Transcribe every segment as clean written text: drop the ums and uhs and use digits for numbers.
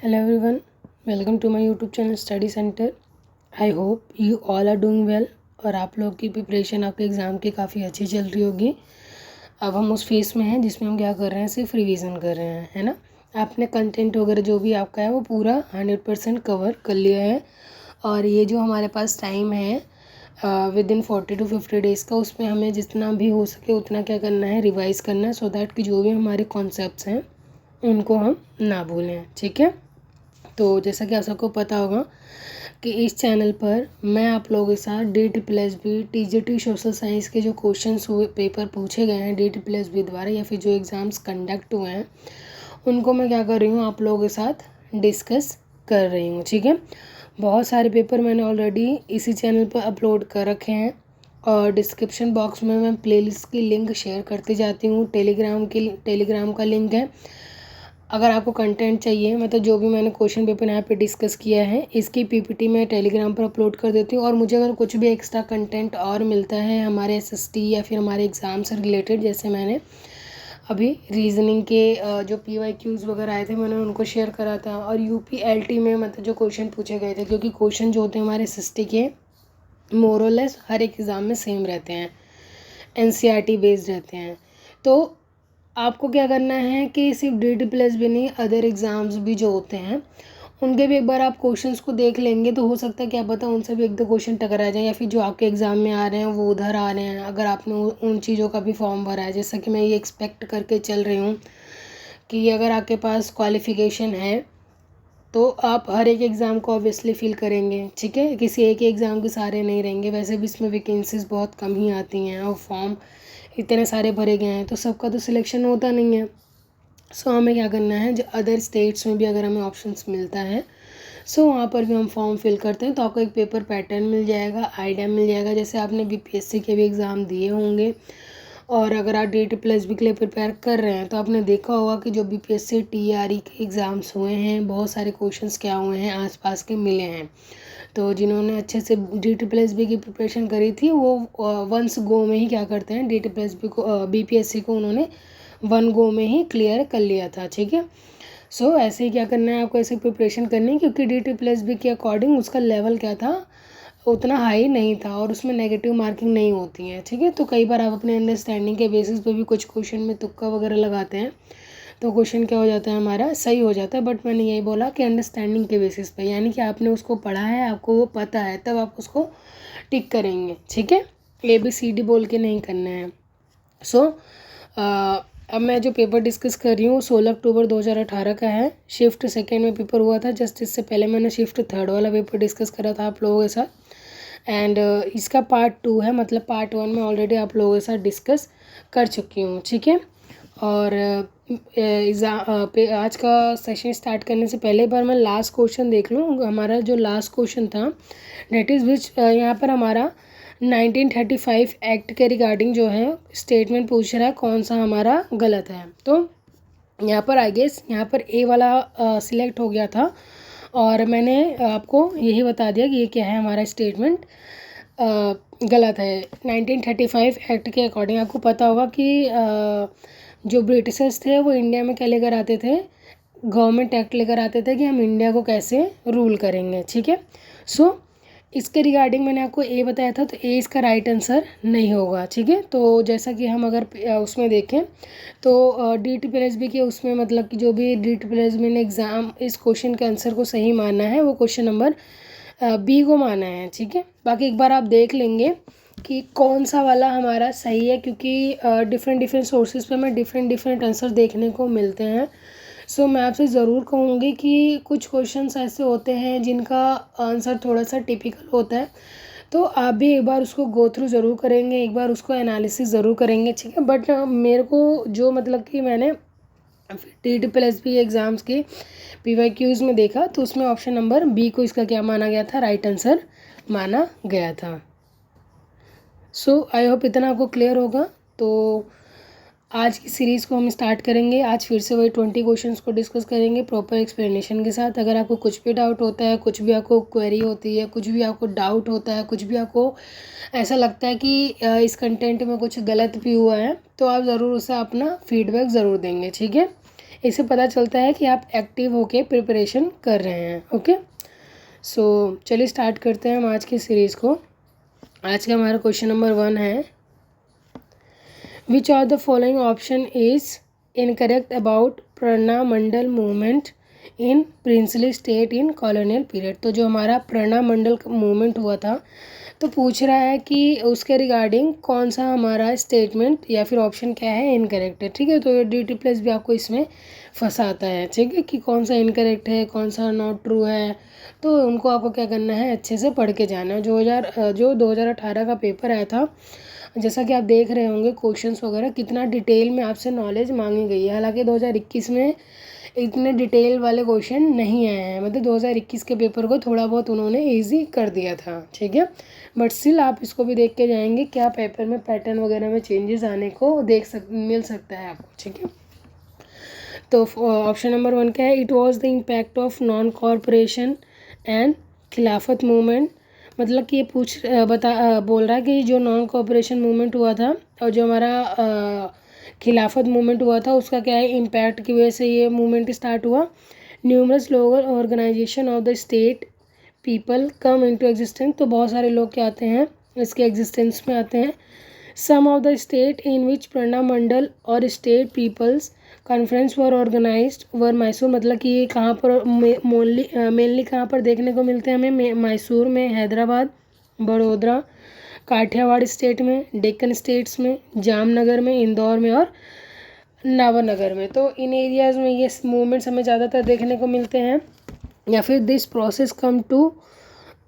Hello everyone, welcome to my YouTube channel Study Center. I hope you all are doing well और आप लोग की preparation आपके exam की काफ़ी अच्छी चल रही होगी। अब हम उस फेस में हैं जिसमें हम क्या कर रहे हैं, सिर्फ रिवीजन कर रहे हैं, है ना। आपने कंटेंट वगैरह जो भी आपका है वो पूरा 100% कवर कर लिया है और ये जो हमारे पास टाइम है विदिन 40 to 50 डेज़ का, उसमें हमें जितना भी हो सके उतना क्या करना है, रिवाइज़ करना है, सो दैट कि जो भी हमारे कॉन्सेप्ट्स हैं उनको हम ना भूलें। ठीक है, तो जैसा कि आप सबको पता होगा कि इस चैनल पर मैं आप लोगों के साथ DSSB TGT सोशल साइंस के जो क्वेश्चंस हुए, पेपर पूछे गए हैं DSSB द्वारा या फिर जो एग्ज़ाम्स कंडक्ट हुए हैं उनको मैं क्या कर रही हूँ, आप लोगों के साथ डिस्कस कर रही हूँ। ठीक है, बहुत सारे पेपर मैंने ऑलरेडी इसी चैनल पर अपलोड कर रखे हैं और डिस्क्रिप्शन बॉक्स में मैं प्लेलिस्ट की लिंक शेयर करती जाती हूँ। टेलीग्राम का लिंक है। अगर आपको कंटेंट चाहिए, मतलब जो भी मैंने क्वेश्चन पेपर यहाँ पे डिस्कस किया है इसकी PPT मैं टेलीग्राम पर अपलोड कर देती हूँ। और मुझे अगर कुछ भी एक्स्ट्रा कंटेंट और मिलता है हमारे SST या फिर हमारे एग्ज़ाम से रिलेटेड, जैसे मैंने अभी रीजनिंग के जो PYQs वगैरह आए थे मैंने उनको शेयर करा था, और UPLT में मतलब जो क्वेश्चन पूछे गए थे, क्योंकि क्वेश्चन जो होते हैं हमारे SST के मोरलेस हर एक एग्ज़ाम में सेम रहते हैं, NCERT बेस्ड रहते हैं। तो आपको क्या करना है कि सिर्फ DSSB नहीं, अदर एग्ज़ाम्स भी जो होते हैं उनके भी एक बार आप क्वेश्चंस को देख लेंगे तो हो सकता है क्या पता उनसे भी एक दो क्वेश्चन टकरा जाए, या फिर जो आपके एग्ज़ाम में आ रहे हैं वो उधर आ रहे हैं। अगर आपने उन चीज़ों का भी फॉर्म भरा है, जैसा कि मैं ये एक्सपेक्ट करके चल रही हूँ कि अगर आपके पास क्वालिफ़िकेशन है तो आप हर एक एग्ज़ाम को ऑब्वियसली फिल करेंगे। ठीक है, किसी एक ही एग्ज़ाम के सारे नहीं रहेंगे, वैसे भी इसमें वैकेंसीज़ बहुत कम ही आती हैं और फॉर्म इतने सारे भरे गए हैं तो सबका तो सिलेक्शन होता नहीं है। सो हमें क्या करना है, जो अदर स्टेट्स में भी अगर हमें ऑप्शंस मिलता है सो वहाँ पर भी हम फॉर्म फिल करते हैं तो आपको एक पेपर पैटर्न मिल जाएगा, आइडिया मिल जाएगा। जैसे आपने BPSC के भी एग्ज़ाम दिए होंगे और अगर आप DSSB के लिए प्रिपेयर कर रहे हैं तो आपने देखा होगा कि जो BPSC TRE के एग्ज़ाम्स हुए हैं बहुत सारे क्वेश्चंस क्या हुए हैं, आसपास के मिले हैं। तो जिन्होंने अच्छे से DSSB की प्रिपरेशन करी थी वो वंस गो में ही क्या करते हैं, DSSB को BPSC को उन्होंने वन गो में ही क्लियर कर लिया था। ठीक है, सो ऐसे ही क्या करना है, आपको ऐसे प्रिपरेशन करनी है, क्योंकि DSSB के अकॉर्डिंग उसका लेवल क्या था, उतना हाई नहीं था और उसमें नेगेटिव मार्किंग नहीं होती है। ठीक है, तो कई बार आप अपने अंडरस्टैंडिंग के बेसिस पे भी कुछ क्वेश्चन में तुक्का वगैरह लगाते हैं तो क्वेश्चन क्या हो जाता है, हमारा सही हो जाता है। बट मैंने यही बोला कि अंडरस्टैंडिंग के बेसिस पे, यानी कि आपने उसको पढ़ा है, आपको वो पता है, तब आप उसको टिक करेंगे। ठीक है, ABCD बोल के नहीं करना है। सो अब मैं जो पेपर डिस्कस कर रही हूँ 16 अक्टूबर 2018 का है। शिफ्ट सेकेंड में पेपर हुआ था, जस्ट इससे पहले मैंने शिफ्ट थर्ड वाला पेपर डिस्कस करा था आप लोगों के साथ। एंड इसका पार्ट 2 है, मतलब पार्ट 1 में ऑलरेडी आप लोगों के साथ डिस्कस कर चुकी हूँ। ठीक है, और आज का सेशन स्टार्ट करने से पहले एक बार मैं लास्ट क्वेश्चन देख लूँ। हमारा जो लास्ट क्वेश्चन था डेट इज़ विच, यहाँ पर हमारा 1935 एक्ट के रिगार्डिंग जो है स्टेटमेंट पूछ रहा है, कौन सा हमारा गलत है। तो यहाँ पर आई गेस यहाँ पर A वाला सिलेक्ट हो गया था और मैंने आपको यही बता दिया कि ये क्या है, हमारा स्टेटमेंट गलत है। 1935 एक्ट के अकॉर्डिंग आपको पता होगा कि जो ब्रिटिशर्स थे वो इंडिया में क्या लेकर आते थे, गवर्नमेंट एक्ट लेकर आते थे कि हम इंडिया को कैसे रूल करेंगे। ठीक है, सो इसके रिगार्डिंग मैंने आपको A बताया था, तो A इसका राइट आंसर नहीं होगा। ठीक है, तो जैसा कि हम अगर उसमें देखें तो DSSB के उसमें मतलब कि जो भी DSSB ने एग्ज़ाम इस क्वेश्चन के आंसर को सही माना है वो क्वेश्चन नंबर B को माना है। ठीक है, बाकी एक बार आप देख लेंगे कि कौन सा वाला हमारा सही है, क्योंकि डिफरेंट सोर्सेज पे हमें डिफरेंट आंसर देखने को मिलते हैं। सो मैं आपसे ज़रूर कहूँगी कि कुछ क्वेश्चंस ऐसे होते हैं जिनका आंसर थोड़ा सा टिपिकल होता है, तो आप भी एक बार उसको गो थ्रू ज़रूर करेंगे, एक बार उसको एनालिसिस ज़रूर करेंगे। ठीक है, बट मेरे को जो मतलब कि मैंने DSSB एग्ज़ाम्स के PYQs में देखा तो उसमें ऑप्शन नंबर B को इसका क्या माना गया था, राइट आंसर माना गया था। सो आई होप इतना आपको क्लियर होगा। तो आज की सीरीज़ को हम स्टार्ट करेंगे। आज फिर से वही 20 क्वेश्चंस को डिस्कस करेंगे प्रॉपर एक्सप्लेनेशन के साथ। अगर आपको कुछ भी डाउट होता है, कुछ भी आपको क्वेरी होती है, कुछ भी आपको डाउट होता है, कुछ भी आपको ऐसा लगता है कि इस कंटेंट में कुछ गलत भी हुआ है, तो आप ज़रूर उसे अपना फीडबैक ज़रूर देंगे। ठीक है, इससे पता चलता है कि आप एक्टिव होके प्रिपरेशन कर रहे हैं। ओके, सो चलिए स्टार्ट करते हैं हम आज की सीरीज़ को। आज का हमारा क्वेश्चन नंबर 1 है, which of the following option is incorrect about Praja Mandal movement in princely state in colonial period. तो जो हमारा प्रणा मंडल मूवमेंट हुआ था, तो पूछ रहा है कि उसके रिगार्डिंग कौन सा हमारा स्टेटमेंट या फिर ऑप्शन क्या है इनकरेक्ट है। ठीक है, तो DT+ भी आपको इसमें फंसाता है। ठीक है, कि कौन सा इनकरेक्ट है, कौन सा नॉट ट्रू है, तो उनको आपको क्या करना है, अच्छे से पढ़ के जाना है। जो 2018 का पेपर आया था, जैसा कि आप देख रहे होंगे क्वेश्चंस वगैरह कितना डिटेल में आपसे नॉलेज मांगी गई है। हालांकि 2021 में इतने डिटेल वाले क्वेश्चन नहीं आए हैं, मतलब 2021 के पेपर को थोड़ा बहुत उन्होंने इजी कर दिया था। ठीक है, बट स्टिल आप इसको भी देख के जाएंगे, क्या पेपर में पैटर्न वगैरह में चेंजेस आने को मिल सकता है आपको। ठीक है, तो ऑप्शन नंबर 1 क्या है, it was the impact of non corporation and खिलाफत मूवमेंट। मतलब कि ये बोल रहा है कि जो नॉन कॉरपोरेशन मूवमेंट हुआ था और जो हमारा खिलाफत मूवमेंट हुआ था, उसका क्या है इम्पैक्ट की वजह से ये मूवमेंट स्टार्ट हुआ। Numerous local organisation of the state people come into existence. तो बहुत सारे लोग क्या आते हैं, इसके एग्जिस्टेंस में आते हैं। सम ऑफ द स्टेट इन विच प्रणा मंडल और स्टेट पीपल्स कॉन्फ्रेंस वर ऑर्गेनाइज्ड वर मैसूर। मतलब कि ये कहाँ पर मेनली कहाँ पर देखने को मिलते हैं हमें, मैसूर में, हैदराबाद, बड़ौदा, काठियावाड़ स्टेट में, डेक्कन स्टेट्स में, जामनगर में, इंदौर में और नावनगर में। तो इन एरियाज़ में ये मूवमेंट्स हमें ज़्यादातर देखने को मिलते हैं। या फिर this process come to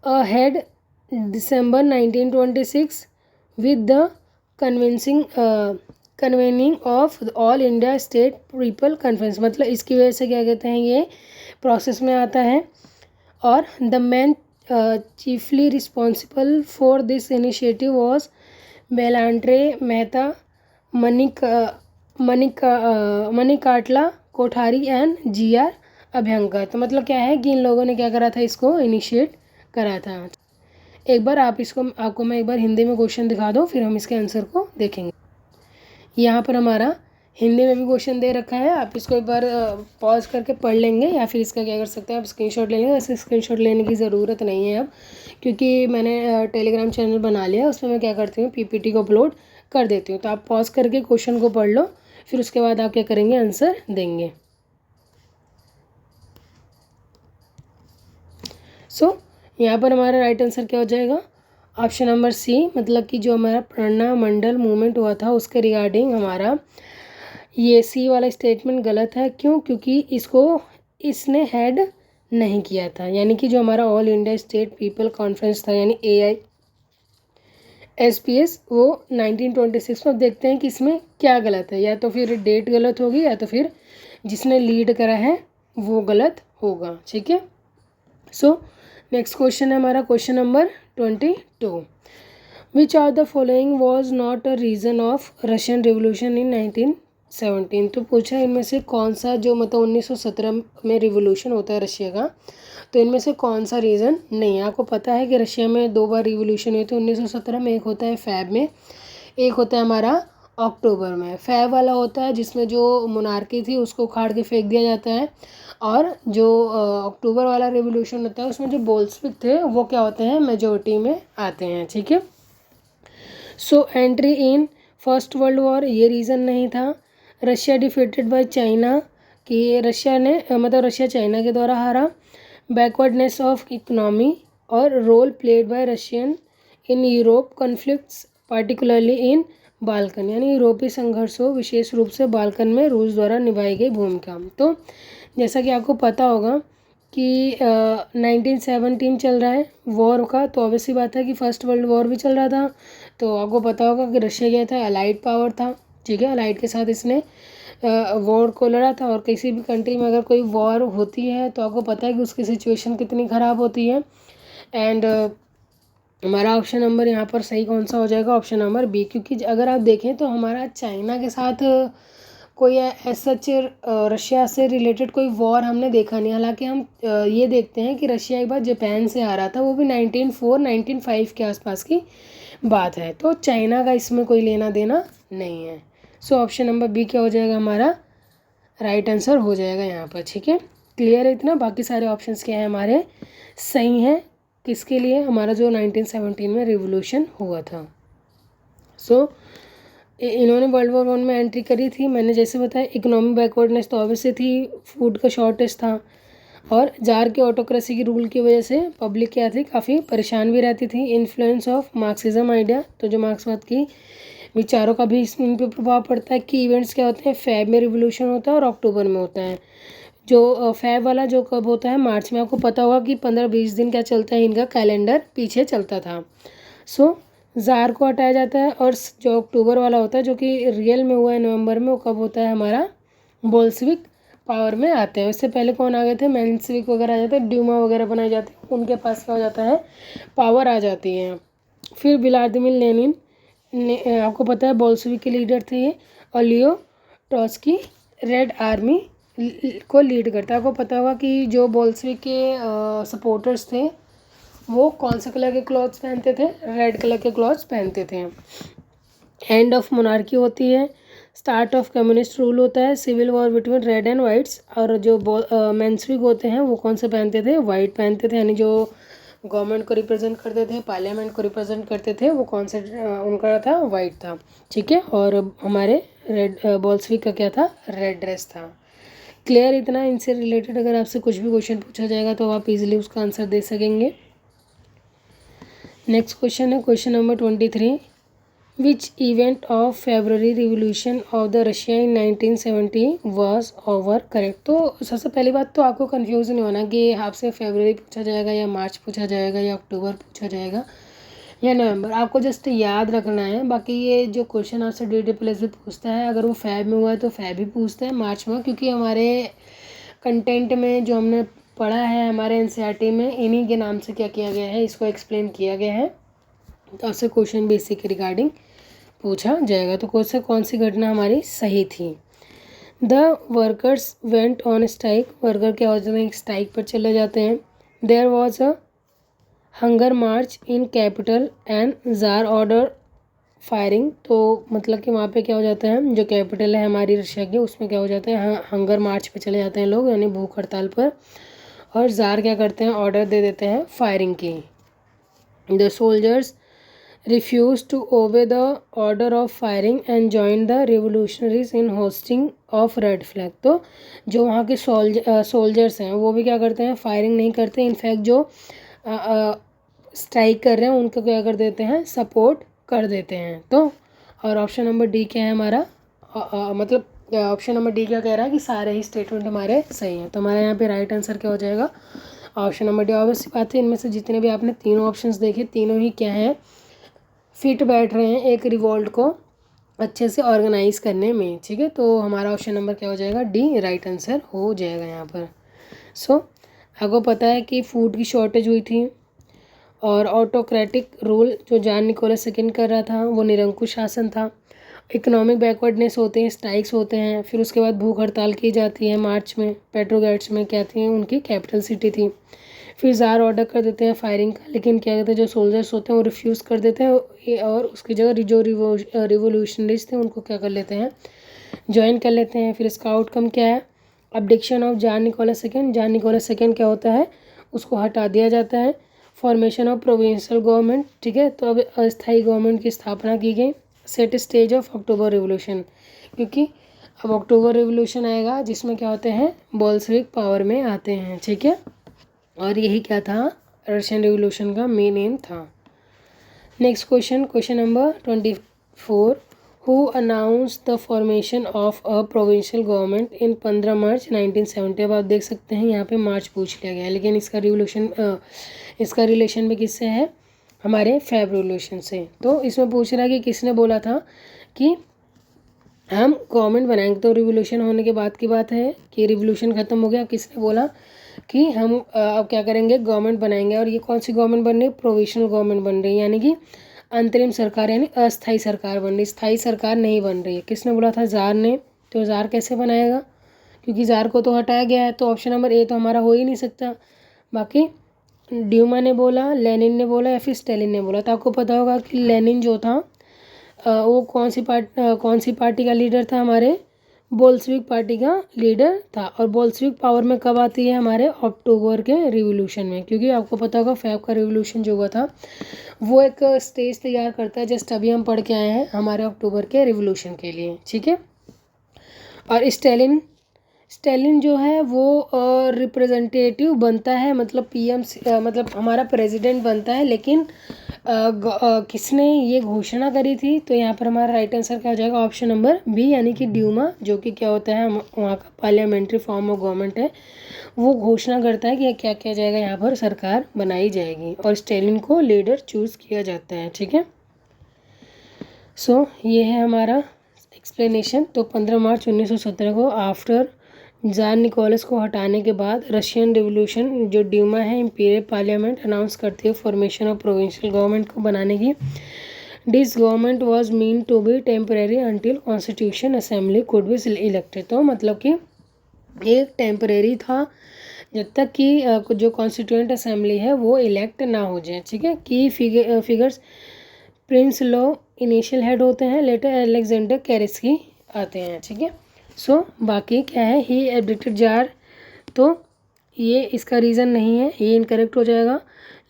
a head December 1926 with the convening of all India state people conference. मतलब इसकी वजह से क्या कहते हैं, ये प्रोसेस में आता है। और the man chiefly responsible for this initiative was Belandre Mehta, Manikatla Kothari and GR Abhyankar. तो मतलब क्या है कि इन लोगों ने क्या करा था, इसको इनिशिएट करा था। एक बार आपको मैं एक बार हिंदी में क्वेश्चन दिखा दूँ, फिर हम इसके आंसर को देखेंगे। यहाँ पर हमारा हिंदी में भी क्वेश्चन दे रखा है, आप इसको एक बार पॉज करके पढ़ लेंगे या फिर इसका क्या कर सकते हैं, आप स्क्रीनशॉट ले लेंगे। वैसे स्क्रीनशॉट लेने की ज़रूरत नहीं है अब, क्योंकि मैंने टेलीग्राम चैनल बना लिया, उसमें मैं क्या करती हूँ, PPT को अपलोड कर देती हूँ। तो आप पॉज करके क्वेश्चन को पढ़ लो, फिर उसके बाद आप क्या करेंगे, आंसर देंगे। यहाँ पर हमारा राइट आंसर क्या हो जाएगा, ऑप्शन नंबर C। मतलब कि जो हमारा प्रणा मंडल मूवमेंट हुआ था उसके रिगार्डिंग हमारा ये C वाला स्टेटमेंट गलत है। क्यों, क्योंकि इसने हेड नहीं किया था। यानी कि जो हमारा all India state people conference था, यानी AISPS, वो 1926 में। अब देखते हैं कि इसमें क्या गलत है, या तो फिर डेट गलत होगी या तो फिर जिसने लीड करा है वो गलत होगा। ठीक है, नेक्स्ट क्वेश्चन है हमारा question number 22। Which of the following was not a reason of Russian revolution in 1917। तो पूछा इनमें से कौन सा, जो मतलब 1917 में रिवोल्यूशन होता है रशिया का, तो इनमें से कौन सा रीज़न नहीं है। आपको पता है कि रशिया में 2 बार रिवोल्यूशन हुई थी 1917 में, एक होता है फैब में, एक होता है हमारा अक्टूबर में। फैब वाला होता है जिसमें जो मोनार्की थी उसको उखाड़ के फेंक दिया जाता है, और जो अक्टूबर वाला रिवोल्यूशन होता है उसमें जो बोल्शेविक थे वो क्या होते हैं, मेजोरिटी में आते हैं। ठीक है, entry in first world war, ये रीज़न नहीं था। रशिया डिफीटेड बाय चाइना, कि रशिया ने मतलब रशिया चाइना के द्वारा हारा। बैकवर्डनेस ऑफ इकोनॉमी और role played by Russian in Europe conflicts particularly in Balkan, यानी यूरोपीय संघर्षों, विशेष रूप से बाल्कन में रूस द्वारा निभाई गई भूमिका। तो जैसा कि आपको पता होगा कि 1917 चल रहा है वॉर का, तो ऑब्वियसली बात है कि फर्स्ट वर्ल्ड वॉर भी चल रहा था। तो आपको पता होगा कि रशिया क्या था, अलाइड पावर था। ठीक है, अलाइड के साथ इसने वॉर को लड़ा था। और किसी भी कंट्री में अगर कोई वॉर होती है तो आपको पता है कि उसकी सिचुएशन कितनी ख़राब होती है। एंड हमारा ऑप्शन नंबर यहाँ पर सही कौन सा हो जाएगा, ऑप्शन नंबर B। क्योंकि अगर आप देखें तो हमारा चाइना के साथ कोई सच रशिया से रिलेटेड कोई वॉर हमने देखा नहीं। हालांकि हम ये देखते हैं कि रशिया एक बार जापान से आ रहा था, वो भी 1905 के आसपास की बात है। तो चाइना का इसमें कोई लेना देना नहीं है। ऑप्शन नंबर B क्या हो जाएगा हमारा, राइट आंसर हो जाएगा यहाँ पर। ठीक है, क्लियर है इतना। बाकी सारे ऑप्शंस क्या है हमारे सही हैं। किसके लिए? हमारा जो 1917 में रिवोल्यूशन हुआ था। इन्होंने वर्ल्ड वॉर 1 में एंट्री करी थी। मैंने जैसे बताया इकोनॉमिक बैकवर्डनेस तो ऑब्वियसली थी, फूड का शॉर्टेज था, और जार के ऑटोक्रेसी की रूल की वजह से पब्लिक क्या थी, काफ़ी परेशान भी रहती थी। इन्फ्लुएंस ऑफ मार्क्सिज्म आइडिया, तो जो मार्क्सवाद की विचारों का भी इन पर प्रभाव पड़ता है। कि इवेंट्स क्या होते हैं, फेब में रिवोल्यूशन होता है और अक्टूबर में होता है। जो फेब वाला जो कब होता है, मार्च में। आपको पता होगा कि 15-20 दिन क्या चलता है, इनका कैलेंडर पीछे चलता था। ज़ार को हटाया जाता है। और जो अक्टूबर वाला होता है, जो कि रियल में हुआ है नवंबर में, वो कब होता है, हमारा बोल्शेविक पावर में आते हैं। इससे पहले कौन आ गए थे, मेंशेविक वगैरह आ जाते हैं, ड्यूमा वगैरह बनाए जाते हैं, उनके पास क्या हो जाता है, पावर आ जाती है। फिर व्लादिमीर लेनिन ने, आपको पता है बोल्शेविक के लीडर थे ये, और लियो ट्रॉट्स्की रेड आर्मी को लीड करता है। आपको पता होगा कि जो बोल्शेविक के सपोर्टर्स थे वो कौन से कलर के क्लॉथ्स पहनते थे, रेड कलर के क्लॉथ्स पहनते थे। एंड ऑफ मोनार्की होती है, स्टार्ट ऑफ कम्युनिस्ट रूल होता है, civil war between red and whites. और जो मेंशेविक होते हैं वो कौन से पहनते थे, वाइट पहनते थे, यानी जो गवर्नमेंट को रिप्रेजेंट करते थे, पार्लियामेंट को रिप्रेजेंट करते थे, वो कौन से उनका था, वाइट था। ठीक है, और हमारे रेड बोल्शेविक का क्या था, रेड ड्रेस था। क्लियर इतना। इनसे रिलेटेड अगर आपसे कुछ भी क्वेश्चन पूछा जाएगा तो आप इजीली उसका आंसर दे सकेंगे। नेक्स्ट क्वेश्चन है question number 23। Which event of February revolution of the Russia in 1970 was over correct. तो सबसे पहली बात तो आपको कन्फ्यूज नहीं होना कि आपसे फेब्रुअरी पूछा जाएगा या मार्च पूछा जाएगा या अक्टूबर पूछा जाएगा या नवंबर। आपको जस्ट याद रखना है। बाकी ये जो क्वेश्चन आपसे डेट प्लेस भी पूछता है, अगर वो फेब में हुआ है तो फेब भी पूछता है, मार्च में, क्योंकि हमारे कंटेंट में जो हमने पढ़ा है हमारे एनसीईआरटी में, इन्हीं के नाम से क्या किया गया है, इसको एक्सप्लेन किया गया है। तो आपसे क्वेश्चन भी इसी के रिगार्डिंग पूछा जाएगा। तो कौन सी घटना हमारी सही थी। The workers went on strike, worker क्या होते हैं, स्ट्राइक पर चले जाते हैं। There was a hunger march in capital and tsar order firing. तो मतलब कि वहाँ पे क्या हो जाता है, जो कैपिटल है हमारी रशिया की, उसमें क्या हो जाता है, हंगर मार्च पे चले जाते हैं लोग, यानी भूख हड़ताल पर। और जार क्या करते हैं, ऑर्डर दे देते हैं फायरिंग की। The soldiers refused to obey the order of firing and joined the revolutionaries in hosting of red flag। तो जो वहाँ के सोल्जर्स हैं वो भी क्या करते हैं, फायरिंग नहीं करते। इनफैक्ट जो स्ट्राइक कर रहे हैं उनको क्या कर देते हैं, सपोर्ट कर देते हैं। तो और ऑप्शन नंबर डी क्या है हमारा, मतलब ऑप्शन नंबर डी क्या कह रहा है कि सारे ही स्टेटमेंट हमारे सही हैं। तो हमारा यहाँ पे राइट आंसर क्या हो जाएगा, ऑप्शन नंबर डी। ऑब्वियस बात है, इनमें से जितने भी आपने तीनों ऑप्शंस देखे, तीनों ही क्या हैं, फिट बैठ रहे हैं एक रिवॉल्ट को अच्छे से ऑर्गेनाइज करने में। ठीक है, तो हमारा ऑप्शन नंबर क्या हो जाएगा, डी राइट आंसर हो जाएगा यहाँ पर। आपको पता है कि फूड की शॉर्टेज हुई थी, और ऑटोक्रेटिक रूल जो जॉन निकोलस सेकंड कर रहा था वो निरंकुश शासन था। इकोनॉमिक बैकवर्डनेस होते हैं, स्ट्राइक्स होते हैं, फिर उसके बाद भूख हड़ताल की जाती है मार्च में। पेट्रोगेट्स में क्या थी, उनकी कैपिटल सिटी थी। फिर ज़ार ऑर्डर कर देते हैं फायरिंग का, लेकिन क्या कहते हैं, जो सोल्जर्स होते हैं वो रिफ्यूज़ कर देते हैं, और उसकी जगह जो रिवोल्यूशनरीज थे उनको क्या कर लेते हैं, ज्वाइन कर लेते हैं। फिर इसका आउटकम क्या है, abdication of John Nicholas second. John Nicholas second क्या होता है, उसको हटा दिया जाता है। Formation of provincial government. ठीक है, तो अब अस्थायी गवर्नमेंट की स्थापना की गई। Set stage of October revolution, क्योंकि अब अक्टूबर रिवोल्यूशन आएगा जिसमें क्या होते हैं, बोल्शेविक पावर में आते हैं। ठीक है, और यही क्या था, रशियन रिवोल्यूशन का मेन एम था। Next question number 24। Who announce the formation of a provincial government in 15 मार्च 1970। अब आप देख सकते हैं यहाँ पे मार्च पूछ लिया गया है, लेकिन इसका रिलेशन भी किससे है, हमारे फेब रिवोल्यूशन से। तो इसमें पूछ रहा है कि किसने बोला था कि हम गवर्नमेंट बनाएंगे। तो रिवोल्यूशन होने के बाद की बात है कि रिवोल्यूशन ख़त्म हो गया, किसने बोला कि हम अब क्या करेंगे, गवर्नमेंट बनाएंगे। और ये कौन सी गवर्नमेंट बन रही है, प्रोविशनल गवर्नमेंट बन रही है, यानी कि अंतरिम सरकार, यानी अस्थाई सरकार बन रही, स्थायी सरकार नहीं बन रही है। किसने बोला था, ज़ार ने। तो ज़ार कैसे बनाएगा, क्योंकि ज़ार को तो हटाया गया है, तो ऑप्शन नंबर ए तो हमारा हो ही नहीं सकता। बाकी ड्यूमा ने बोला, लेनिन ने बोला, या फिर स्टेलिन ने बोला। तो आपको पता होगा कि लेनिन जो था वो कौन सी पार्टी का लीडर था, हमारे बोल्शेविक पार्टी का लीडर था। और बोल्शेविक पावर में कब आती है? हमारे अक्टूबर के रिवॉल्यूशन में, क्योंकि आपको पता होगा फैब का रिवॉल्यूशन जो हुआ था वो एक स्टेज तैयार करता है, जस्ट अभी हम पढ़ के आए हैं हमारे अक्टूबर के रिवॉल्यूशन के लिए, ठीक है। और स्टेलिन जो है वो रिप्रेजेंटेटिव बनता है, मतलब पीएम, मतलब हमारा प्रेसिडेंट बनता है, लेकिन किसने ये घोषणा करी थी? तो यहाँ पर हमारा राइट आंसर क्या हो जाएगा? ऑप्शन नंबर बी, यानी कि ड्यूमा, जो कि क्या होता है, वहाँ का पार्लियामेंट्री फॉर्म ऑफ गवर्नमेंट है। वो घोषणा करता है कि क्या किया जाएगा, यहाँ पर सरकार बनाई जाएगी और स्टेलिन को लीडर चूज किया जाता है, ठीक है। सो ये है हमारा एक्सप्लेनेशन। तो 15 मार्च 1917 को आफ्टर ज़ार निकोलस को हटाने के बाद रशियन रिवॉल्यूशन जो ड्यूमा है, इंपीरियल पार्लियामेंट अनाउंस करती है फॉर्मेशन ऑफ प्रोविंशियल गवर्नमेंट को बनाने की। This government was mean to be temporary until constitution assembly could be elected. तो मतलब कि एक टेम्परेरी था जब तक कि जो कॉन्स्टिट्यूएंट असेंबली है वो इलेक्ट ना हो जाए, ठीक है। की figures Prince law initial head होते हैं, लेटर अलेक्जेंडर कैरेस्की आते हैं, ठीक है। सो बाकी क्या है, ही एब्डिक्टेड जार, तो ये इसका रीज़न नहीं है, ये इनकरेक्ट हो जाएगा।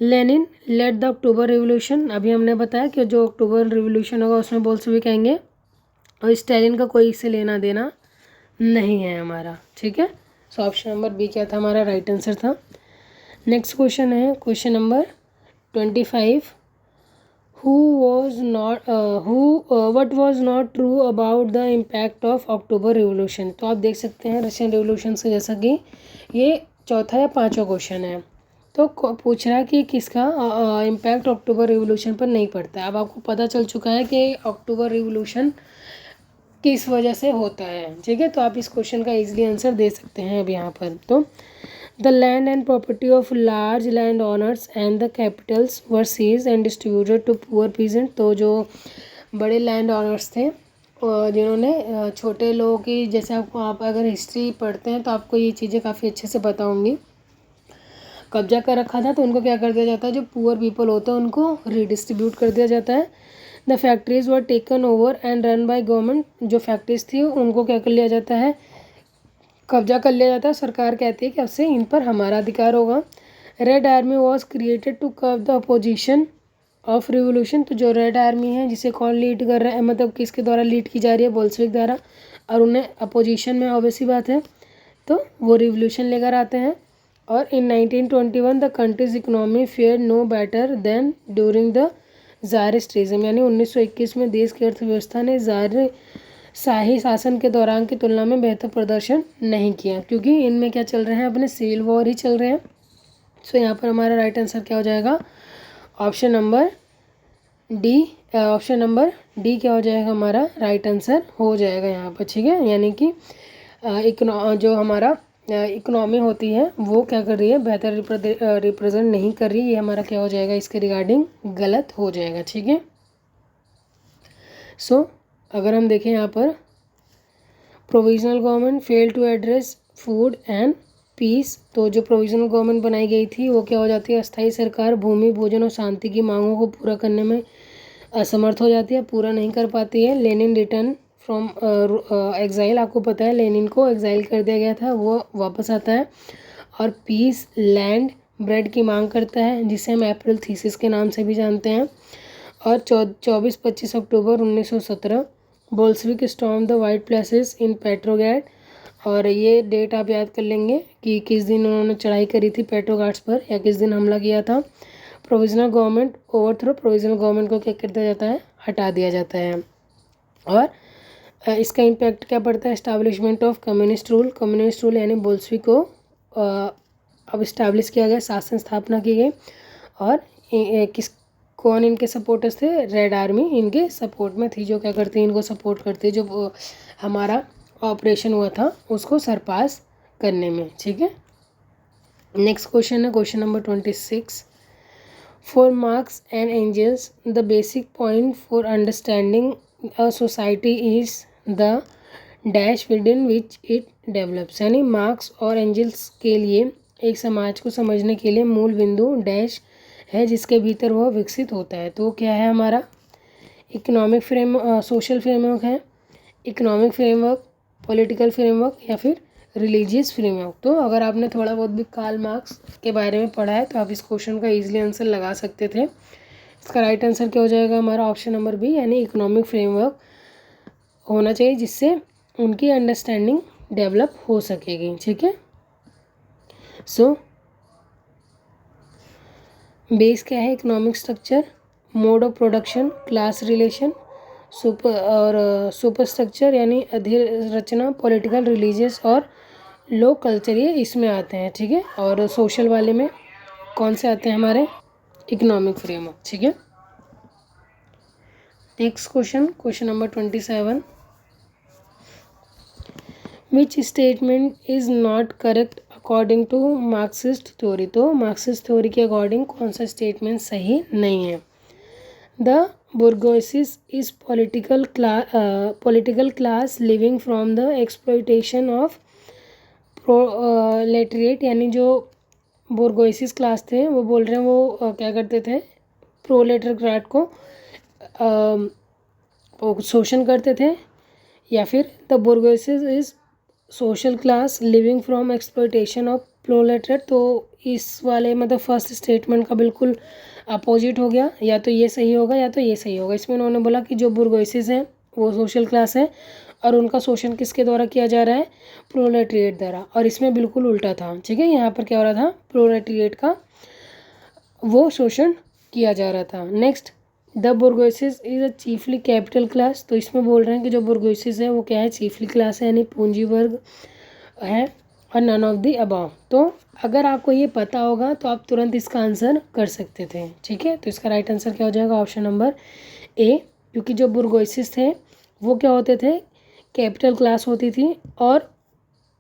Lenin led the October revolution, अभी हमने बताया कि जो अक्टूबर रिवॉल्यूशन होगा उसमें बोल्शेविक आएंगे, और स्टालिन का कोई इससे लेना देना नहीं है हमारा, ठीक है। सो ऑप्शन नंबर बी क्या था हमारा राइट आंसर था। नेक्स्ट क्वेश्चन है question number 25। what was not true about the impact of October Revolution। तो आप देख सकते हैं रशियन रिवोल्यूशन से, जैसा कि ये चौथा या पांचवा क्वेश्चन है, तो पूछ रहा है कि किसका इम्पैक्ट अक्टूबर रिवोल्यूशन पर नहीं पड़ता है। अब आपको पता चल चुका है कि अक्टूबर रिवोल्यूशन किस वजह से होता है, ठीक है। तो आप इस क्वेश्चन का इजीली आंसर दे सकते हैं अब यहाँ पर। तो the land and property of large land owners and the capitals were seized and distributed to poor peasant. तो जो बड़े लैंड ओनर्स थे और जिन्होंने छोटे लोगों की, जैसे आपको, आप अगर हिस्ट्री पढ़ते हैं तो आपको ये चीज़ें काफ़ी अच्छे से पता होंगी, कब्जा कर रखा था तो उनको क्या कर दिया जाता है, जो पुअर पीपल होते हैं उनको रिडिस्ट्रीब्यूट कर दिया जाता है। The factories were taken over and run by government, जो फैक्ट्रीज थी उनको क्या कर लिया जाता है, कब्जा कर लिया जाता है। सरकार कहती है कि अब से इन पर हमारा अधिकार होगा। Red army was created to curb the opposition of revolution. तो जो रेड आर्मी है जिसे कौन लीड कर रहा है, मतलब किसके द्वारा लीड की जा रही है, बोल्शेविक द्वारा, और उन्हें अपोजिशन में ऑब्वियसली बात है, तो वो रिवोल्यूशन लेकर आते हैं। और in 1921 the country's economy fair no better than during the tsarism, यानी 1921 में देश की अर्थव्यवस्था ने शाही शासन के दौरान की तुलना में बेहतर प्रदर्शन नहीं किया, क्योंकि इनमें क्या चल रहे हैं, अपने सिविल वॉर ही चल रहे हैं। सो यहाँ पर हमारा राइट आंसर क्या हो जाएगा, option number D. Option number D क्या हो जाएगा हमारा राइट आंसर हो जाएगा यहाँ पर, ठीक है। यानी कि जो हमारा इकोनॉमी होती है वो क्या कर रही है, बेहतर रिप्रेजेंट नहीं कर रही, ये हमारा क्या हो जाएगा, इसके रिगार्डिंग गलत हो जाएगा, ठीक है। सो अगर हम देखें यहाँ पर, provisional government fail to address food and peace. तो जो प्रोविजनल गवर्नमेंट बनाई गई थी वो क्या हो जाती है, अस्थायी सरकार भूमि, भोजन और शांति की मांगों को पूरा करने में असमर्थ हो जाती है, पूरा नहीं कर पाती है। लेनिन रिटर्न फ्रॉम एग्जाइल, आपको पता है लेनिन को एग्जाइल कर दिया गया था, वो वापस आता है। और पीस, लैंड, ब्रेड की मांग करता है, जिसे हम अप्रैल थीसिस के नाम से भी जानते हैं। और 24-25 अक्टूबर 1917 Bolshevik storm the white places in Petrograd. और ये डेट आप याद कर लेंगे कि किस दिन उन्होंने चढ़ाई करी थी पेट्रोग्राड्स पर, या किस दिन हमला किया था। Provisional government overthrow, provisional government को क्या कर दिया जाता है, हटा दिया जाता है। और इसका इम्पैक्ट क्या पड़ता है, establishment of communist rule. Communist rule यानी बोल्शेविक को अब इस्टेब्लिश किया गया, शासन स्थापना की गई। और कौन इनके सपोर्टर्स थे, रेड आर्मी इनके सपोर्ट में थी, जो क्या करती है, इनको सपोर्ट करती है, जो हमारा ऑपरेशन हुआ था उसको सरपास करने में, ठीक है। नेक्स्ट क्वेश्चन है question number 26। For Marx and Engels the basic point for understanding a society is the dash within which it develops. यानी मार्क्स और एंजल्स के लिए एक समाज को समझने के लिए मूल बिंदु डैश है जिसके भीतर वह विकसित होता है। तो क्या है हमारा इकोनॉमिक सोशल फ्रेमवर्क है। इकोनॉमिक फ्रेमवर्क पॉलिटिकल फ्रेमवर्क या फिर रिलीजियस फ्रेमवर्क। तो अगर आपने थोड़ा बहुत भी कार्ल मार्क्स के बारे में पढ़ा है तो आप इस क्वेश्चन का ईजिली आंसर लगा सकते थे। इसका राइट आंसर क्या हो जाएगा हमारा ऑप्शन नंबर बी, यानी इकोनॉमिक फ्रेमवर्क होना चाहिए जिससे उनकी अंडरस्टैंडिंग डेवलप हो सकेगी। ठीक है, सो बेस क्या है, economic structure, mode of production, class relation, super structure यानी अधिरचना, पॉलिटिकल, रिलीजियस और लो कल्चर, ये इसमें आते हैं। ठीक है, और सोशल वाले में कौन से आते हैं हमारे, इकोनॉमिक फ्रेमवर्क। ठीक है, next question, question number 27, which statement is not correct according to Marxist theory. तो मार्क्सिस्ट थ्योरी के अकॉर्डिंग कौन सा स्टेटमेंट सही नहीं है। The bourgeoisie is political class living from the exploitation of proletariat, यानी जो बोर्गोइसिस क्लास थे वो बोल रहे हैं वो क्या करते थे, प्रोलेटरक्रेट को शोषण करते थे, या फिर the bourgeoisie is social class living from exploitation of proletariat. तो इस वाले मतलब फर्स्ट स्टेटमेंट का बिल्कुल अपोजिट हो गया, या तो ये सही होगा या तो ये सही होगा। इसमें उन्होंने बोला कि जो बुर्गोइसिस हैं वो सोशल क्लास है और उनका शोषण किसके द्वारा किया जा रहा है, प्रोलेटरिएट द्वारा, और इसमें बिल्कुल उल्टा था। ठीक है, यहाँ पर क्या हो रहा था, प्रोलेटरिएट का वो शोषण किया जा रहा था। Next, the bourgeoisie is a chiefly capital class. तो इसमें बोल रहे हैं कि जो बुर्गोइसिस है वो क्या है, चीफली क्लास है यानी पूंजी वर्ग है, और नन ऑफ द अबव। तो अगर आपको ये पता होगा तो आप तुरंत इसका आंसर कर सकते थे। ठीक है, तो इसका राइट आंसर क्या हो जाएगा, ऑप्शन नंबर ए, क्योंकि जो बुर्गोइसिस थे वो क्या होते थे, कैपिटल क्लास होती थी, और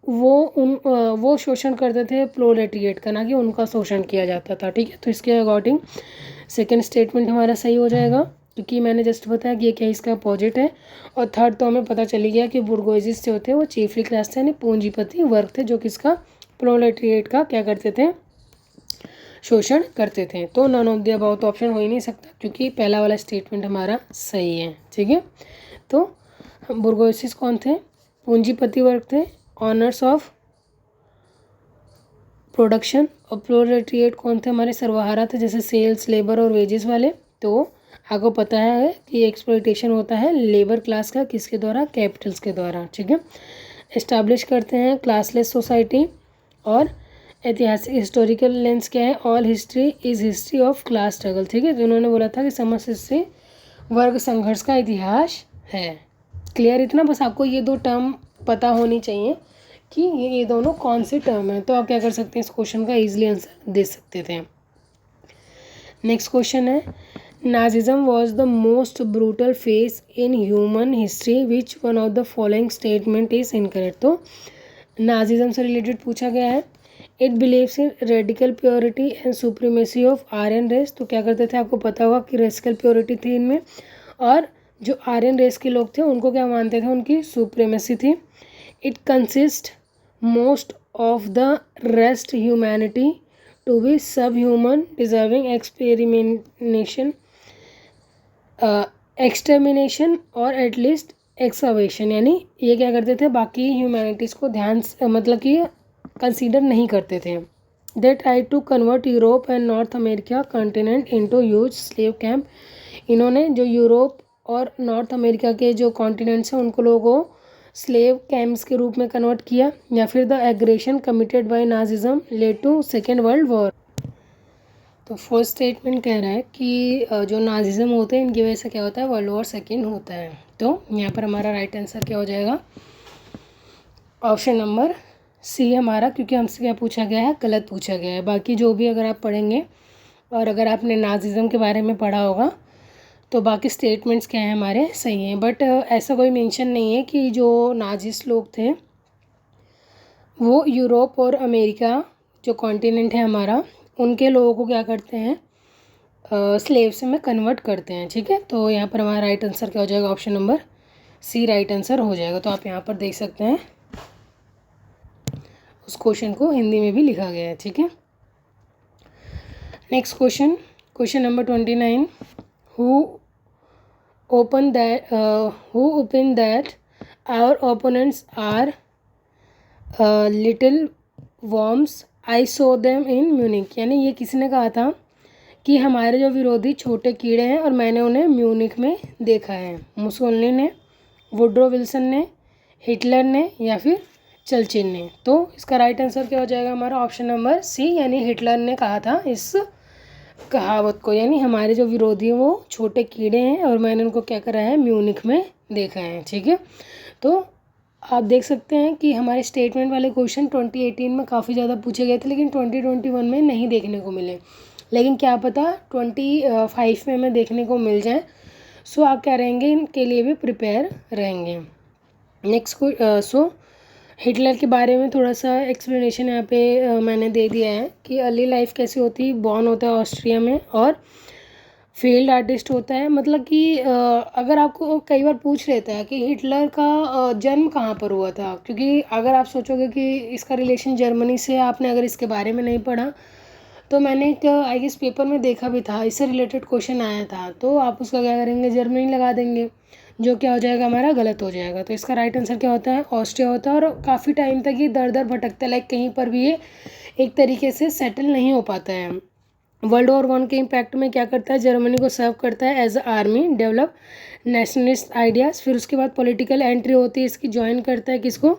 वो शोषण करते थे प्रोलेटरिएट का, ना कि उनका शोषण किया जाता था। ठीक है, तो इसके अकॉर्डिंग सेकेंड स्टेटमेंट हमारा सही हो जाएगा, क्योंकि मैंने जस्ट बताया कि ये क्या इसका अपोजिट है। और थर्ड तो हमें पता चली गया कि बुर्गोइसिस जो होते हैं वो चीफली क्लास थे यानी पूंजीपति वर्ग थे, जो किसका, प्रोलेटरिएट का क्या करते थे, शोषण करते थे। तो नन ऑफ द अबव तो ऑप्शन हो ही नहीं सकता, क्योंकि पहला वाला स्टेटमेंट हमारा सही है। ठीक है, तो बुर्गोइसिस कौन थे, पूंजीपति वर्ग थे, ऑनर्स ऑफ प्रोडक्शन, और प्रोलेटरिएट कौन थे, हमारे सर्वहारा थे, जैसे सेल्स, लेबर और वेजेस वाले। तो आपको पता है कि एक्सप्लॉयटेशन होता है लेबर क्लास का, किसके द्वारा, कैपिटल्स के द्वारा। ठीक है, इस्टेब्लिश करते हैं क्लासलेस सोसाइटी, और ऐतिहासिक हिस्टोरिकल लेंस क्या है, all history is history of class struggle. ठीक है, तो उन्होंने बोला था कि समस्त हिस्ट्री वर्ग संघर्ष का इतिहास है। क्लियर, इतना बस आपको ये दो टर्म पता होनी चाहिए कि ये दोनों कौन से टर्म हैं, तो आप क्या कर सकते हैं, इस क्वेश्चन का इजीली आंसर दे सकते थे। नेक्स्ट क्वेश्चन है, Nazism was the most brutal face in human history, which one of the following statement is incorrect. तो नाजिज्म से रिलेटेड पूछा गया है, it believes in radical purity and supremacy of Aryan race. तो क्या करते थे, आपको पता होगा कि रेसिकल प्योरिटी थी इनमें, और जो आर्यन रेस के लोग थे उनको क्या मानते थे, उनकी सुप्रीमेसी थी। It consist most of the rest humanity to be subhuman, deserving extermination or at least extirpation। यानी ये क्या करते थे, बाकी ह्यूमैनिटीज़ को ध्यान मतलब कि कंसीडर नहीं करते थे। They try to convert Europe and North America continent into huge slave camp. इन्होंने जो यूरोप और नॉर्थ अमेरिका के जो कॉन्टिनेंट्स हैं उनको लोगों स्लेव कैंप्स के रूप में कन्वर्ट किया, या फिर the aggression committed by Nazism led to second world war. तो फर्स्ट स्टेटमेंट कह रहा है कि जो नाजिज्म होते हैं इनकी वजह से क्या होता है, वर्ल्ड वॉर सेकेंड होता है। तो यहाँ पर हमारा राइट आंसर क्या हो जाएगा, ऑप्शन नंबर सी हमारा, क्योंकि हमसे क्या पूछा गया है, गलत पूछा गया है। बाकी जो भी अगर आप पढ़ेंगे और अगर आपने नाजिज्म के बारे में पढ़ा होगा तो बाकी स्टेटमेंट्स क्या हैं हमारे सही हैं, बट ऐसा कोई मेंशन नहीं है कि जो नाजिस्ट लोग थे वो यूरोप और अमेरिका जो कॉन्टिनेंट है हमारा उनके लोगों को क्या करते हैं, स्लेव्स में कन्वर्ट करते हैं। ठीक है, तो यहाँ पर हमारा राइट आंसर क्या हो जाएगा, option number C right answer हो जाएगा। तो आप यहाँ पर देख सकते हैं उस क्वेश्चन को हिंदी में भी लिखा गया है। ठीक है, next question, question number 29, who opened that our opponents are little worms, I saw them in Munich. यानी ये किसी ने कहा था कि हमारे जो विरोधी छोटे कीड़े हैं और मैंने उन्हें म्यूनिक में देखा है। मुसोलिनी ने, वुड्रो विल्सन ने, हिटलर ने या फिर चर्चिल ने। तो इसका राइट आंसर क्या हो जाएगा हमारा ऑप्शन नंबर सी, यानी हिटलर ने कहा था इस कहावत को। यानी हमारे जो विरोधी हैं वो छोटे कीड़े हैं और मैंने उनको क्या करा है, म्यूनिक में देखा है। ठीक है, तो आप देख सकते हैं कि हमारे स्टेटमेंट वाले क्वेश्चन 2018 में काफ़ी ज़्यादा पूछे गए थे, लेकिन 2021 में नहीं देखने को मिले। लेकिन क्या पता 25 में हमें देखने को मिल जाए। सो आप क्या रहेंगे, इनके लिए भी प्रिपेयर रहेंगे। नेक्स्ट सो हिटलर के बारे में थोड़ा सा एक्सप्लेनेशन यहाँ पे मैंने दे दिया है कि अर्ली लाइफ कैसी होती है। बॉर्न होता है ऑस्ट्रिया में और फील्ड आर्टिस्ट होता है। मतलब कि अगर आपको कई बार पूछ लेता है कि हिटलर का जन्म कहाँ पर हुआ था, क्योंकि अगर आप सोचोगे कि इसका रिलेशन जर्मनी से, आपने अगर इसके बारे में नहीं पढ़ा तो मैंने एक आई गेस पेपर में देखा भी था, इससे रिलेटेड क्वेश्चन आया था, तो आप उसका क्या करेंगे, जर्मनी लगा देंगे, जो क्या हो जाएगा हमारा गलत हो जाएगा। तो इसका राइट आंसर क्या होता है, ऑस्ट्रिया होता है। और काफ़ी टाइम तक ये दर दर भटकता है, लाइक कहीं पर भी ये एक तरीके से सेटल नहीं हो पाता है। वर्ल्ड वॉर 1 के इम्पैक्ट में क्या करता है, जर्मनी को सर्व करता है as a army, develop nationalist ideas. फिर उसके बाद पॉलिटिकल एंट्री होती है इसकी, ज्वाइन करता है किसको,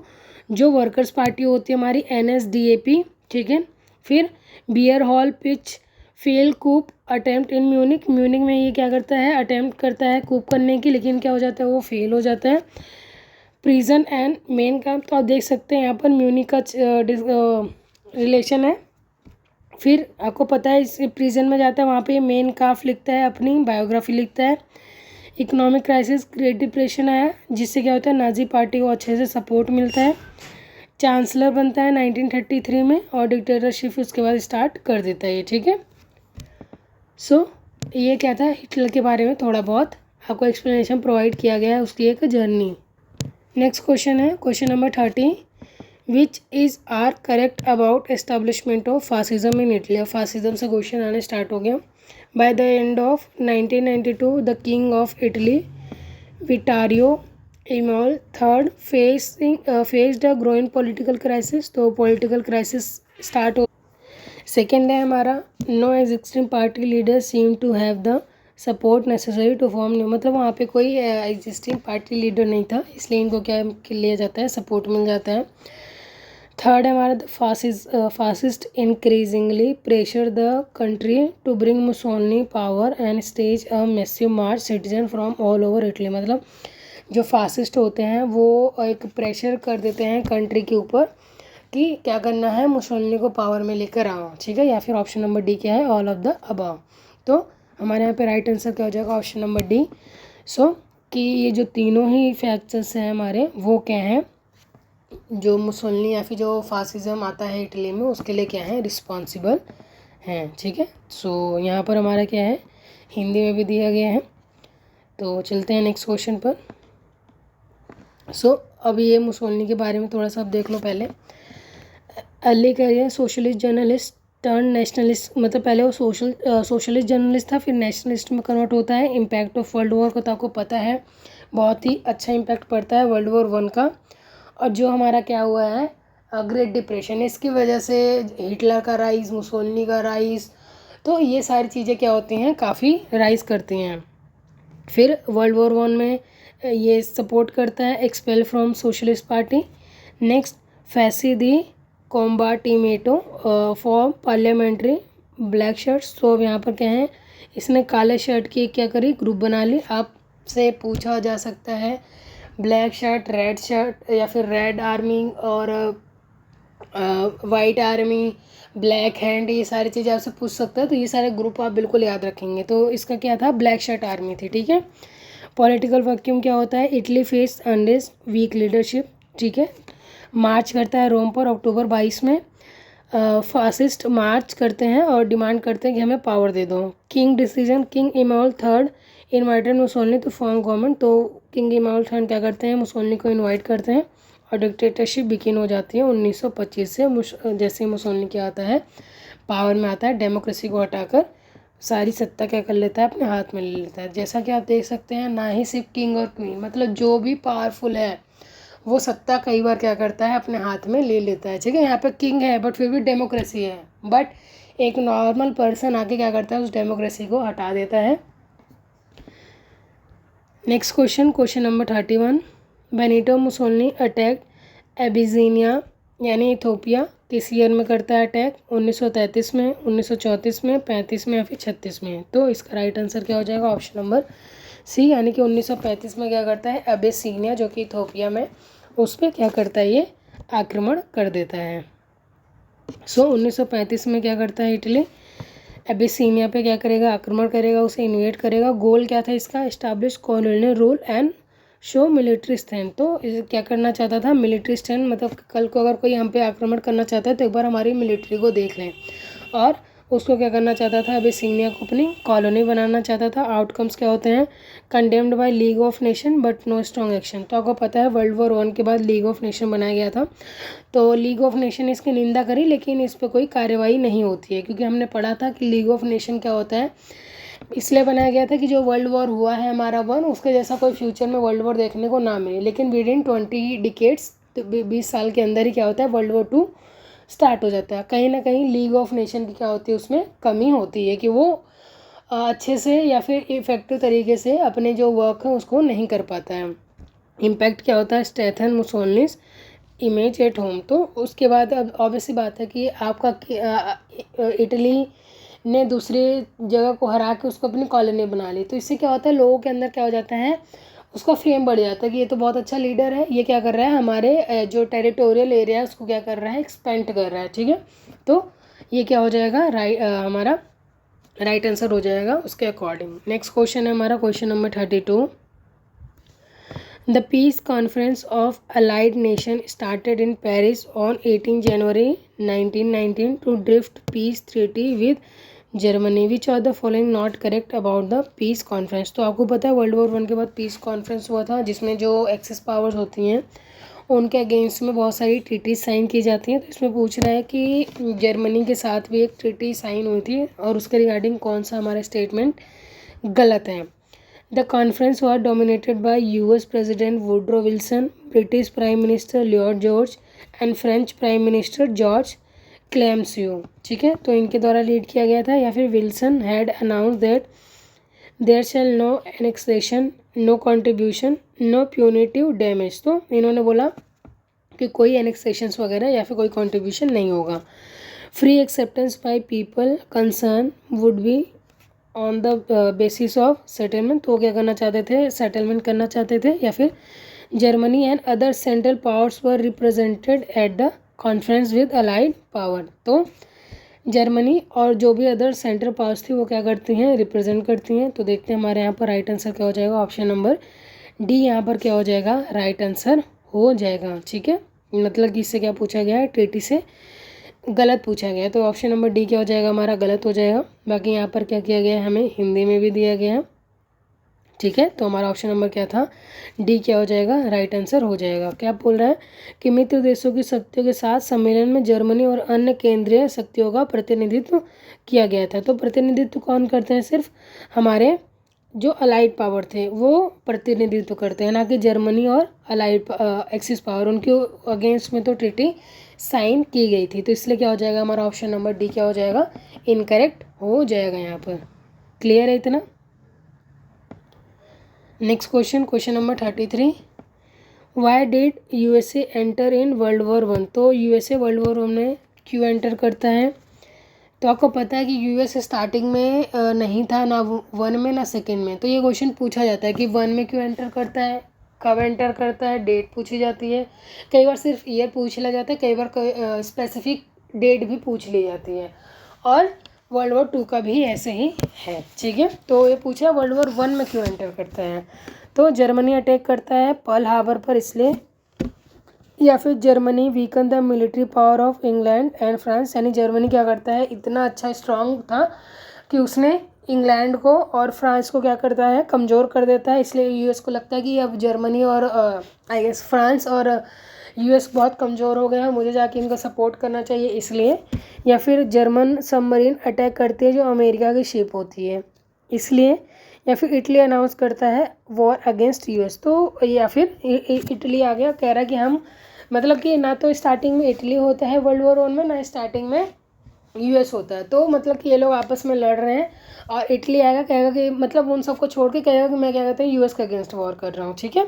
जो वर्कर्स पार्टी होती है हमारी NSDAP। ठीक है, फिर beer hall putsch fail coup attempt in Munich. Munich में ये क्या करता है, अटेम्प्ट करता है कूप करने की, लेकिन क्या हो जाता है, वो फेल हो जाता है। प्रिजन एंड मेन कैंप, तो आप देख सकते हैं यहाँ पर म्यूनिक का रिलेशन है। फिर आपको पता है इस प्रिजन में जाता है, वहाँ पे मेन काफ लिखता है, अपनी बायोग्राफी लिखता है। इकोनॉमिक क्राइसिस, ग्रेट डिप्रेशन आया, जिससे क्या होता है, नाजी पार्टी को अच्छे से सपोर्ट मिलता है। चांसलर बनता है 1933 में और डिक्टेटरशिप उसके बाद स्टार्ट कर देता है ये। ठीक है, सो ये क्या था, हिटलर के बारे में थोड़ा बहुत आपको एक्सप्लेनेशन प्रोवाइड किया गया है, उसकी एक जर्नी। नेक्स्ट क्वेश्चन है question number 30, which is are correct about establishment of fascism in Italy. अब फासिज्म से क्वेश्चन आने स्टार्ट हो गया। By the end of 1992 the king of Italy Vittorio Emanuele third faced a growing political crisis. तो political crisis start हो। Second है हमारा, no existing party leader seem to have the support necessary to form new. मतलब वहाँ पे कोई existing party leader नहीं था, इसलिए इनको क्या लिया जाता है, सपोर्ट मिल जाता है। थर्ड है हमारा, the fascist increasingly pressure the country to bring Mussolini power and stage a massive march citizen from all over Italy. मतलब जो फासिस्ट होते हैं वो एक प्रेशर कर देते हैं कंट्री के ऊपर कि क्या करना है, मुसोलिनी को पावर में लेकर आओ। ठीक है, या फिर ऑप्शन नंबर डी क्या है, ऑल ऑफ द अबव। तो हमारे यहाँ पे राइट आंसर क्या हो जाएगा, ऑप्शन नंबर डी। सो कि ये जो तीनों ही फैक्टर्स हैं हमारे, वो क्या हैं, जो मुसोलिनी या फिर जो फासिज्म आता है इटली में, उसके लिए क्या है, रिस्पॉन्सिबल हैं। ठीक है, सो यहाँ पर हमारा क्या है, हिंदी में भी दिया गया है। तो चलते हैं नेक्स्ट क्वेश्चन पर। सो अब ये मुसोलिनी के बारे में थोड़ा सा अब देख लो पहले। Early career socialist journalist turn nationalist, मतलब पहले वो सोशलिस्ट जर्नलिस्ट था, फिर नेशनलिस्ट में कन्वर्ट होता है। इम्पैक्ट ऑफ वर्ल्ड वॉर को तो आपको पता है, बहुत ही अच्छा इम्पैक्ट पड़ता है वर्ल्ड वॉर 1 का। और जो हमारा क्या हुआ है, ग्रेट डिप्रेशन, इसकी वजह से हिटलर का राइज, मुसोलिनी का राइज, तो ये सारी चीज़ें क्या होती हैं, काफ़ी राइज करती हैं। फिर वर्ल्ड वॉर 1 में ये सपोर्ट करता है, expel from socialist party. Next Fasci di Combattimento form parliamentary black shirts. तो अब यहाँ पर क्या है, इसने काले शर्ट की क्या करी, ग्रुप बना ली। आपसे पूछा जा सकता है ब्लैक शर्ट, रेड शर्ट, या फिर रेड आर्मी और वाइट आर्मी, ब्लैक हैंड, ये सारी चीज़ें आपसे पूछ सकता है। तो ये सारे ग्रुप आप बिल्कुल याद रखेंगे। तो इसका क्या था, ब्लैक शर्ट आर्मी थी। ठीक है, पॉलिटिकल वैक्यूम क्या होता है, Italy face unrest weak leadership. ठीक है, मार्च करता है रोम पर अक्टूबर 22 में। फासिस्ट मार्च करते हैं और डिमांड करते हैं कि हमें पावर दे दो। King decision, king Emmanuel third invited Mussolini to form government. तो किंग इमानुएल थर्ड क्या करते हैं, मुसोलिनी को इन्वाइट करते हैं और डिक्टेटरशिप बिगिन हो जाती है 1925 से। जैसे मुसोलिनी क्या आता है, पावर में आता है, डेमोक्रेसी को हटाकर सारी सत्ता क्या कर लेता है, अपने हाथ में ले लेता है। जैसा कि आप देख सकते हैं, ना ही सिर्फ किंग और क्वीन, मतलब जो भी पावरफुल है वो सत्ता कई बार क्या करता है अपने हाथ में ले लेता है। ठीक है, यहाँ पे किंग है बट फिर भी डेमोक्रेसी है, बट एक नॉर्मल पर्सन आके क्या करता है उस डेमोक्रेसी को हटा देता है। Next question, question number 31, Benito Mussolini attack Abyssinia यानी इथोपिया किस ईयर में करता है अटैक? 1933 में, 1934 में, 35 में या फिर 36 में? तो इसका राइट आंसर क्या हो जाएगा? ऑप्शन नंबर सी, यानी कि 1935 में क्या करता है एबिसीनिया जो कि इथोपिया में, उस पर क्या करता है ये आक्रमण कर देता है। 1935 में क्या करता है इटली एबिसीनिया पे क्या करेगा? आक्रमण करेगा, उसे इन्वेड करेगा। गोल क्या था इसका? Establish colonial rule and show military strength. तो क्या करना चाहता था? मिलिट्री स्ट्रेंथ, मतलब कल को अगर कोई हम पे आक्रमण करना चाहता है तो एक बार हमारी मिलिट्री को देख लें। और उसको क्या करना चाहता था? एबिसीनिया को अपनी कॉलोनी बनाना चाहता था। आउटकम्स क्या होते हैं? Condemned by league of nation but no strong action. तो आपको पता है वर्ल्ड वॉर 1 के बाद लीग ऑफ नेशन बनाया गया था, तो लीग ऑफ नेशन इसकी निंदा करी लेकिन इस पर कोई कार्रवाई नहीं होती है, क्योंकि हमने पढ़ा था कि लीग ऑफ नेशन क्या होता है, इसलिए बनाया गया था कि जो वर्ल्ड वॉर हुआ है हमारा 1, उसके जैसा कोई फ्यूचर में वर्ल्ड वॉर देखने को ना मिले। लेकिन विद इन 20 डिकेड्स, 20 साल के अंदर ही क्या होता है वर्ल्ड वॉर 2 स्टार्ट हो जाता है। कहीं ना कहीं लीग ऑफ नेशन की क्या होती है उसमें कमी होती है कि वो अच्छे से या फिर इफेक्टिव तरीके से अपने जो वर्क है उसको नहीं कर पाता है। इम्पैक्ट क्या होता है? स्टेथन मुसोलिनीज इमेज एट होम। तो उसके बाद अब ऑब्वियसली बात है कि आपका इटली ने दूसरी जगह को हरा के उसको अपनी कॉलोनी बना ली, तो इससे क्या होता है लोगों के अंदर क्या हो जाता है, उसका फेम बढ़ जाता है कि ये तो बहुत अच्छा लीडर है, ये क्या कर रहा है हमारे जो टेरिटोरियल एरिया है उसको क्या कर रहा है एक्सपेंड कर रहा है। ठीक है, तो ये क्या हो जाएगा हमारा राइट आंसर हो जाएगा उसके अकॉर्डिंग। नेक्स्ट क्वेश्चन है हमारा question number 32, The Peace Conference of Allied Nations started in Paris on 18 January 1919 to draft peace treaty with Germany. Which of the following not correct about the peace conference? तो आपको पता है world war 1 के बाद piece conference हुआ था जिसमें जो एक्सेस पावर्स होती हैं उनके अगेंस्ट में बहुत सारी ट्रीटी साइन की जाती हैं। तो इसमें पूछ रहा है कि जर्मनी के साथ भी एक ट्रीटी साइन हुई थी और उसके रिगार्डिंग कौन सा हमारा स्टेटमेंट गलत है। The conference was dominated by US President Woodrow Wilson, British Prime Minister Lloyd George and French Prime Minister George Clemenceau। ठीक है, तो इनके द्वारा लीड किया गया था। या फिर Wilson had announce that there shall no annexation, no contribution, no punitive damage. तो इन्होंने बोला कि कोई एनेक्सेशंस वगैरह या फिर कोई कॉन्ट्रीब्यूशन नहीं होगा। Free acceptance by people concern would be on the basis of settlement. तो क्या करना चाहते थे? सेटलमेंट करना चाहते थे। या फिर Germany and other central powers were represented at the conference with allied power. तो जर्मनी और जो भी अदर सेंट्रल पावर्स थी वो क्या करती हैं? रिप्रेजेंट करती हैं। तो देखते हैं हमारे यहाँ पर राइट आंसर क्या हो जाएगा। ऑप्शन नंबर डी यहाँ पर क्या हो जाएगा? राइट आंसर हो जाएगा। ठीक है, मतलब कि इससे क्या पूछा गया है? ट्रीटी से गलत पूछा गया है, तो ऑप्शन नंबर डी क्या हो जाएगा हमारा? गलत हो जाएगा। बाकी यहाँ पर क्या किया गया है हमें हिंदी में भी दिया गया है। ठीक है, तो हमारा ऑप्शन नंबर क्या था? डी क्या हो जाएगा? राइट आंसर हो जाएगा। क्या बोल रहा है कि मित्र देशों की शक्तियों के साथ सम्मेलन में जर्मनी और अन्य केंद्रीय शक्तियों का प्रतिनिधित्व किया गया था। तो प्रतिनिधित्व कौन करते हैं? सिर्फ हमारे जो अलाइड पावर थे वो प्रतिनिधित्व करते हैं, ना कि जर्मनी और अलाइड एक्सिस पावर, उनके अगेंस्ट में तो ट्रीटी साइन की गई थी। तो इसलिए क्या हो जाएगा हमारा ऑप्शन नंबर डी क्या हो जाएगा? इनकरेक्ट हो जाएगा यहाँ पर। क्लियर है इतना? Next question, question number 33, why did USA enter in world war 1? तो यूएसए वर्ल्ड वॉर 1 में क्यों एंटर करता है? तो आपको पता है कि यूएस स्टार्टिंग में नहीं था, ना 1 में ना 2 में। तो ये क्वेश्चन पूछा जाता है कि 1 में क्यों एंटर करता है, कब एंटर करता है, डेट पूछी जाती है। कई बार सिर्फ ईयर पूछ लिया जाता है, कई बार स्पेसिफिक डेट भी पूछ ली जाती है। और वर्ल्ड वॉर 2 का भी ऐसे ही है। ठीक है, तो ये पूछा वर्ल्ड वॉर 1 में क्यों एंटर करता है? तो जर्मनी अटैक करता है पर्ल हार्बर पर इसलिए, या फिर Germany weaken the military power of England and France, यानी जर्मनी क्या करता है इतना अच्छा स्ट्रांग था कि उसने इंग्लैंड को और फ्रांस को क्या करता है? कमज़ोर कर देता है। इसलिए यूएस को लगता है कि अब जर्मनी और आई गेस फ्रांस और यूएस बहुत कमज़ोर हो गया है, मुझे जाके इनका सपोर्ट करना चाहिए इसलिए। या फिर जर्मन सबमरीन अटैक करती है जो अमेरिका की शिप होती है, इसलिए या फिर इटली अनाउंस करता है वॉर अगेंस्ट यूएस, तो या फिर इटली आ गया, कह रहा है कि हम मतलब कि ना तो स्टार्टिंग में इटली होता है वर्ल्ड वॉर 1 में, ना स्टार्टिंग में यूएस होता है, तो मतलब कि ये लोग आपस में लड़ रहे हैं और इटली आएगा कहेगा कि मतलब उन सबको छोड़ के कहेगा कि मैं क्या कहते हैं यूएस के अगेंस्ट वॉर कर रहा हूँ, ठीक है।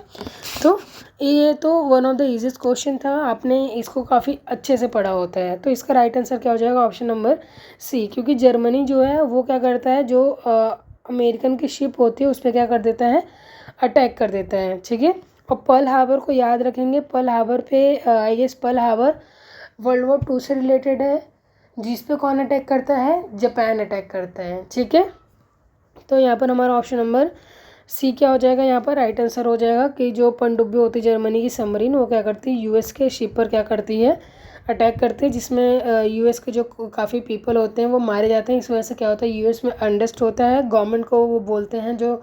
तो ये तो one of the easiest question था, आपने इसको काफ़ी अच्छे से पढ़ा होता है। तो इसका राइट आंसर क्या हो जाएगा, ऑप्शन नंबर सी, क्योंकि जर्मनी जो है वो क्या करता है, जो अमेरिकन की शिप होती है उस पर क्या कर देता है, अटैक कर देता है, ठीक है। और पर्ल हार्बर को याद रखेंगे, पर्ल हार्बर पे I guess Pearl Harbor world war 2 से रिलेटेड है, जिस पे कौन अटैक करता है, जापान अटैक करता है, ठीक है। तो यहाँ पर हमारा ऑप्शन नंबर सी क्या हो जाएगा, यहाँ पर राइट आंसर हो जाएगा कि जो पनडुब्बी होती है जर्मनी की सबमरीन, वो क्या करती है, यूएस के शिप पर क्या करती है, अटैक करती है, जिसमें यूएस के जो काफ़ी पीपल होते हैं वो मारे जाते हैं। इस वजह से क्या होता है, यूएस में अनरेस्ट होता है, गवर्नमेंट को वो बोलते हैं, जो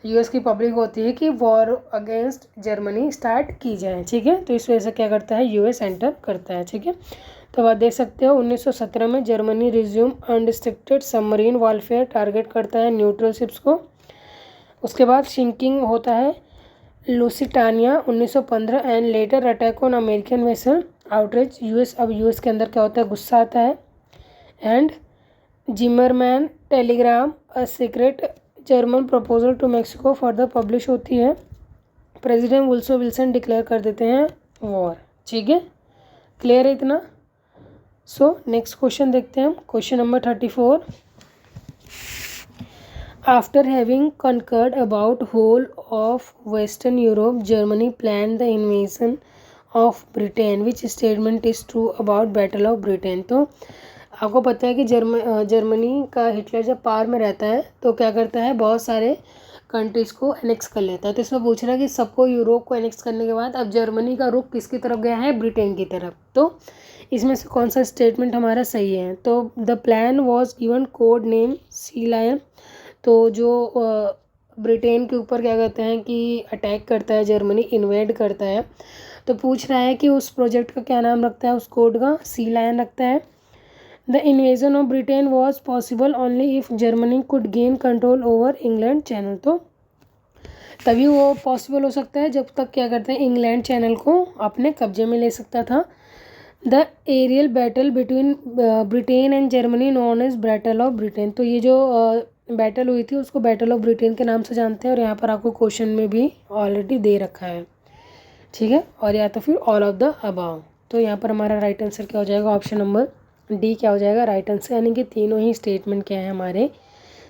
यूएस की पब्लिक होती है, कि वॉर अगेंस्ट जर्मनी स्टार्ट की जाए, ठीक है। तो इस वजह से क्या करता है, यूएस एंटर करता है, ठीक है। तो आप देख सकते हो 1917 में Germany resume unrestricted submarine warfare, target करता है न्यूट्रल शिप्स को। उसके बाद सिंकिंग होता है Lusitania 1915 and later attack on American vessel outreach US. अब यूएस के अंदर क्या होता है, गुस्सा आता है। And Zimmermann telegram a secret German proposal to Mexico further publish होती है। प्रेसिडेंट वुल्सो विल्सन डिक्लेयर कर देते हैं वॉर, ठीक है। क्लियर है इतना। सो नेक्स्ट क्वेश्चन देखते हैं हम, question number 34। After having conquered about whole of Western Europe, Germany planned the invasion of Britain. Which statement is true about Battle of Britain? तो आपको पता है कि जर्मनी का हिटलर जब पावर में रहता है तो क्या करता है, बहुत सारे कंट्रीज़ को एनेक्स कर लेता है। तो इसमें पूछ रहा है कि सबको यूरोप को एनेक्स करने के बाद अब जर्मनी का रुख किसकी तरफ गया है, ब्रिटेन की तरफ। तो इसमें से कौन सा स्टेटमेंट हमारा सही है, तो the plan was given code name sea lion. तो जो ब्रिटेन के ऊपर क्या कहते हैं कि अटैक करता है जर्मनी, इन्वेड करता है, तो पूछ रहा है कि उस प्रोजेक्ट का क्या नाम रखता है, उस कोड का सी लायन रखता है। The invasion of Britain was possible only if Germany could gain control over England channel. तो तभी वो पॉसिबल हो सकता है जब तक क्या करते हैं, इंग्लैंड चैनल को अपने कब्जे में ले सकता था। The aerial battle between Britain and Germany known as battle of Britain. तो ये जो बैटल हुई थी उसको बैटल ऑफ ब्रिटेन के नाम से जानते हैं, और यहाँ पर आपको क्वेश्चन में भी ऑलरेडी दे रखा है, ठीक है। और या तो फिर ऑल ऑफ द अबाव। तो यहाँ पर हमारा राइट आंसर क्या हो जाएगा, ऑप्शन नंबर डी क्या हो जाएगा राइट आंसर, यानी कि तीनों ही स्टेटमेंट क्या है हमारे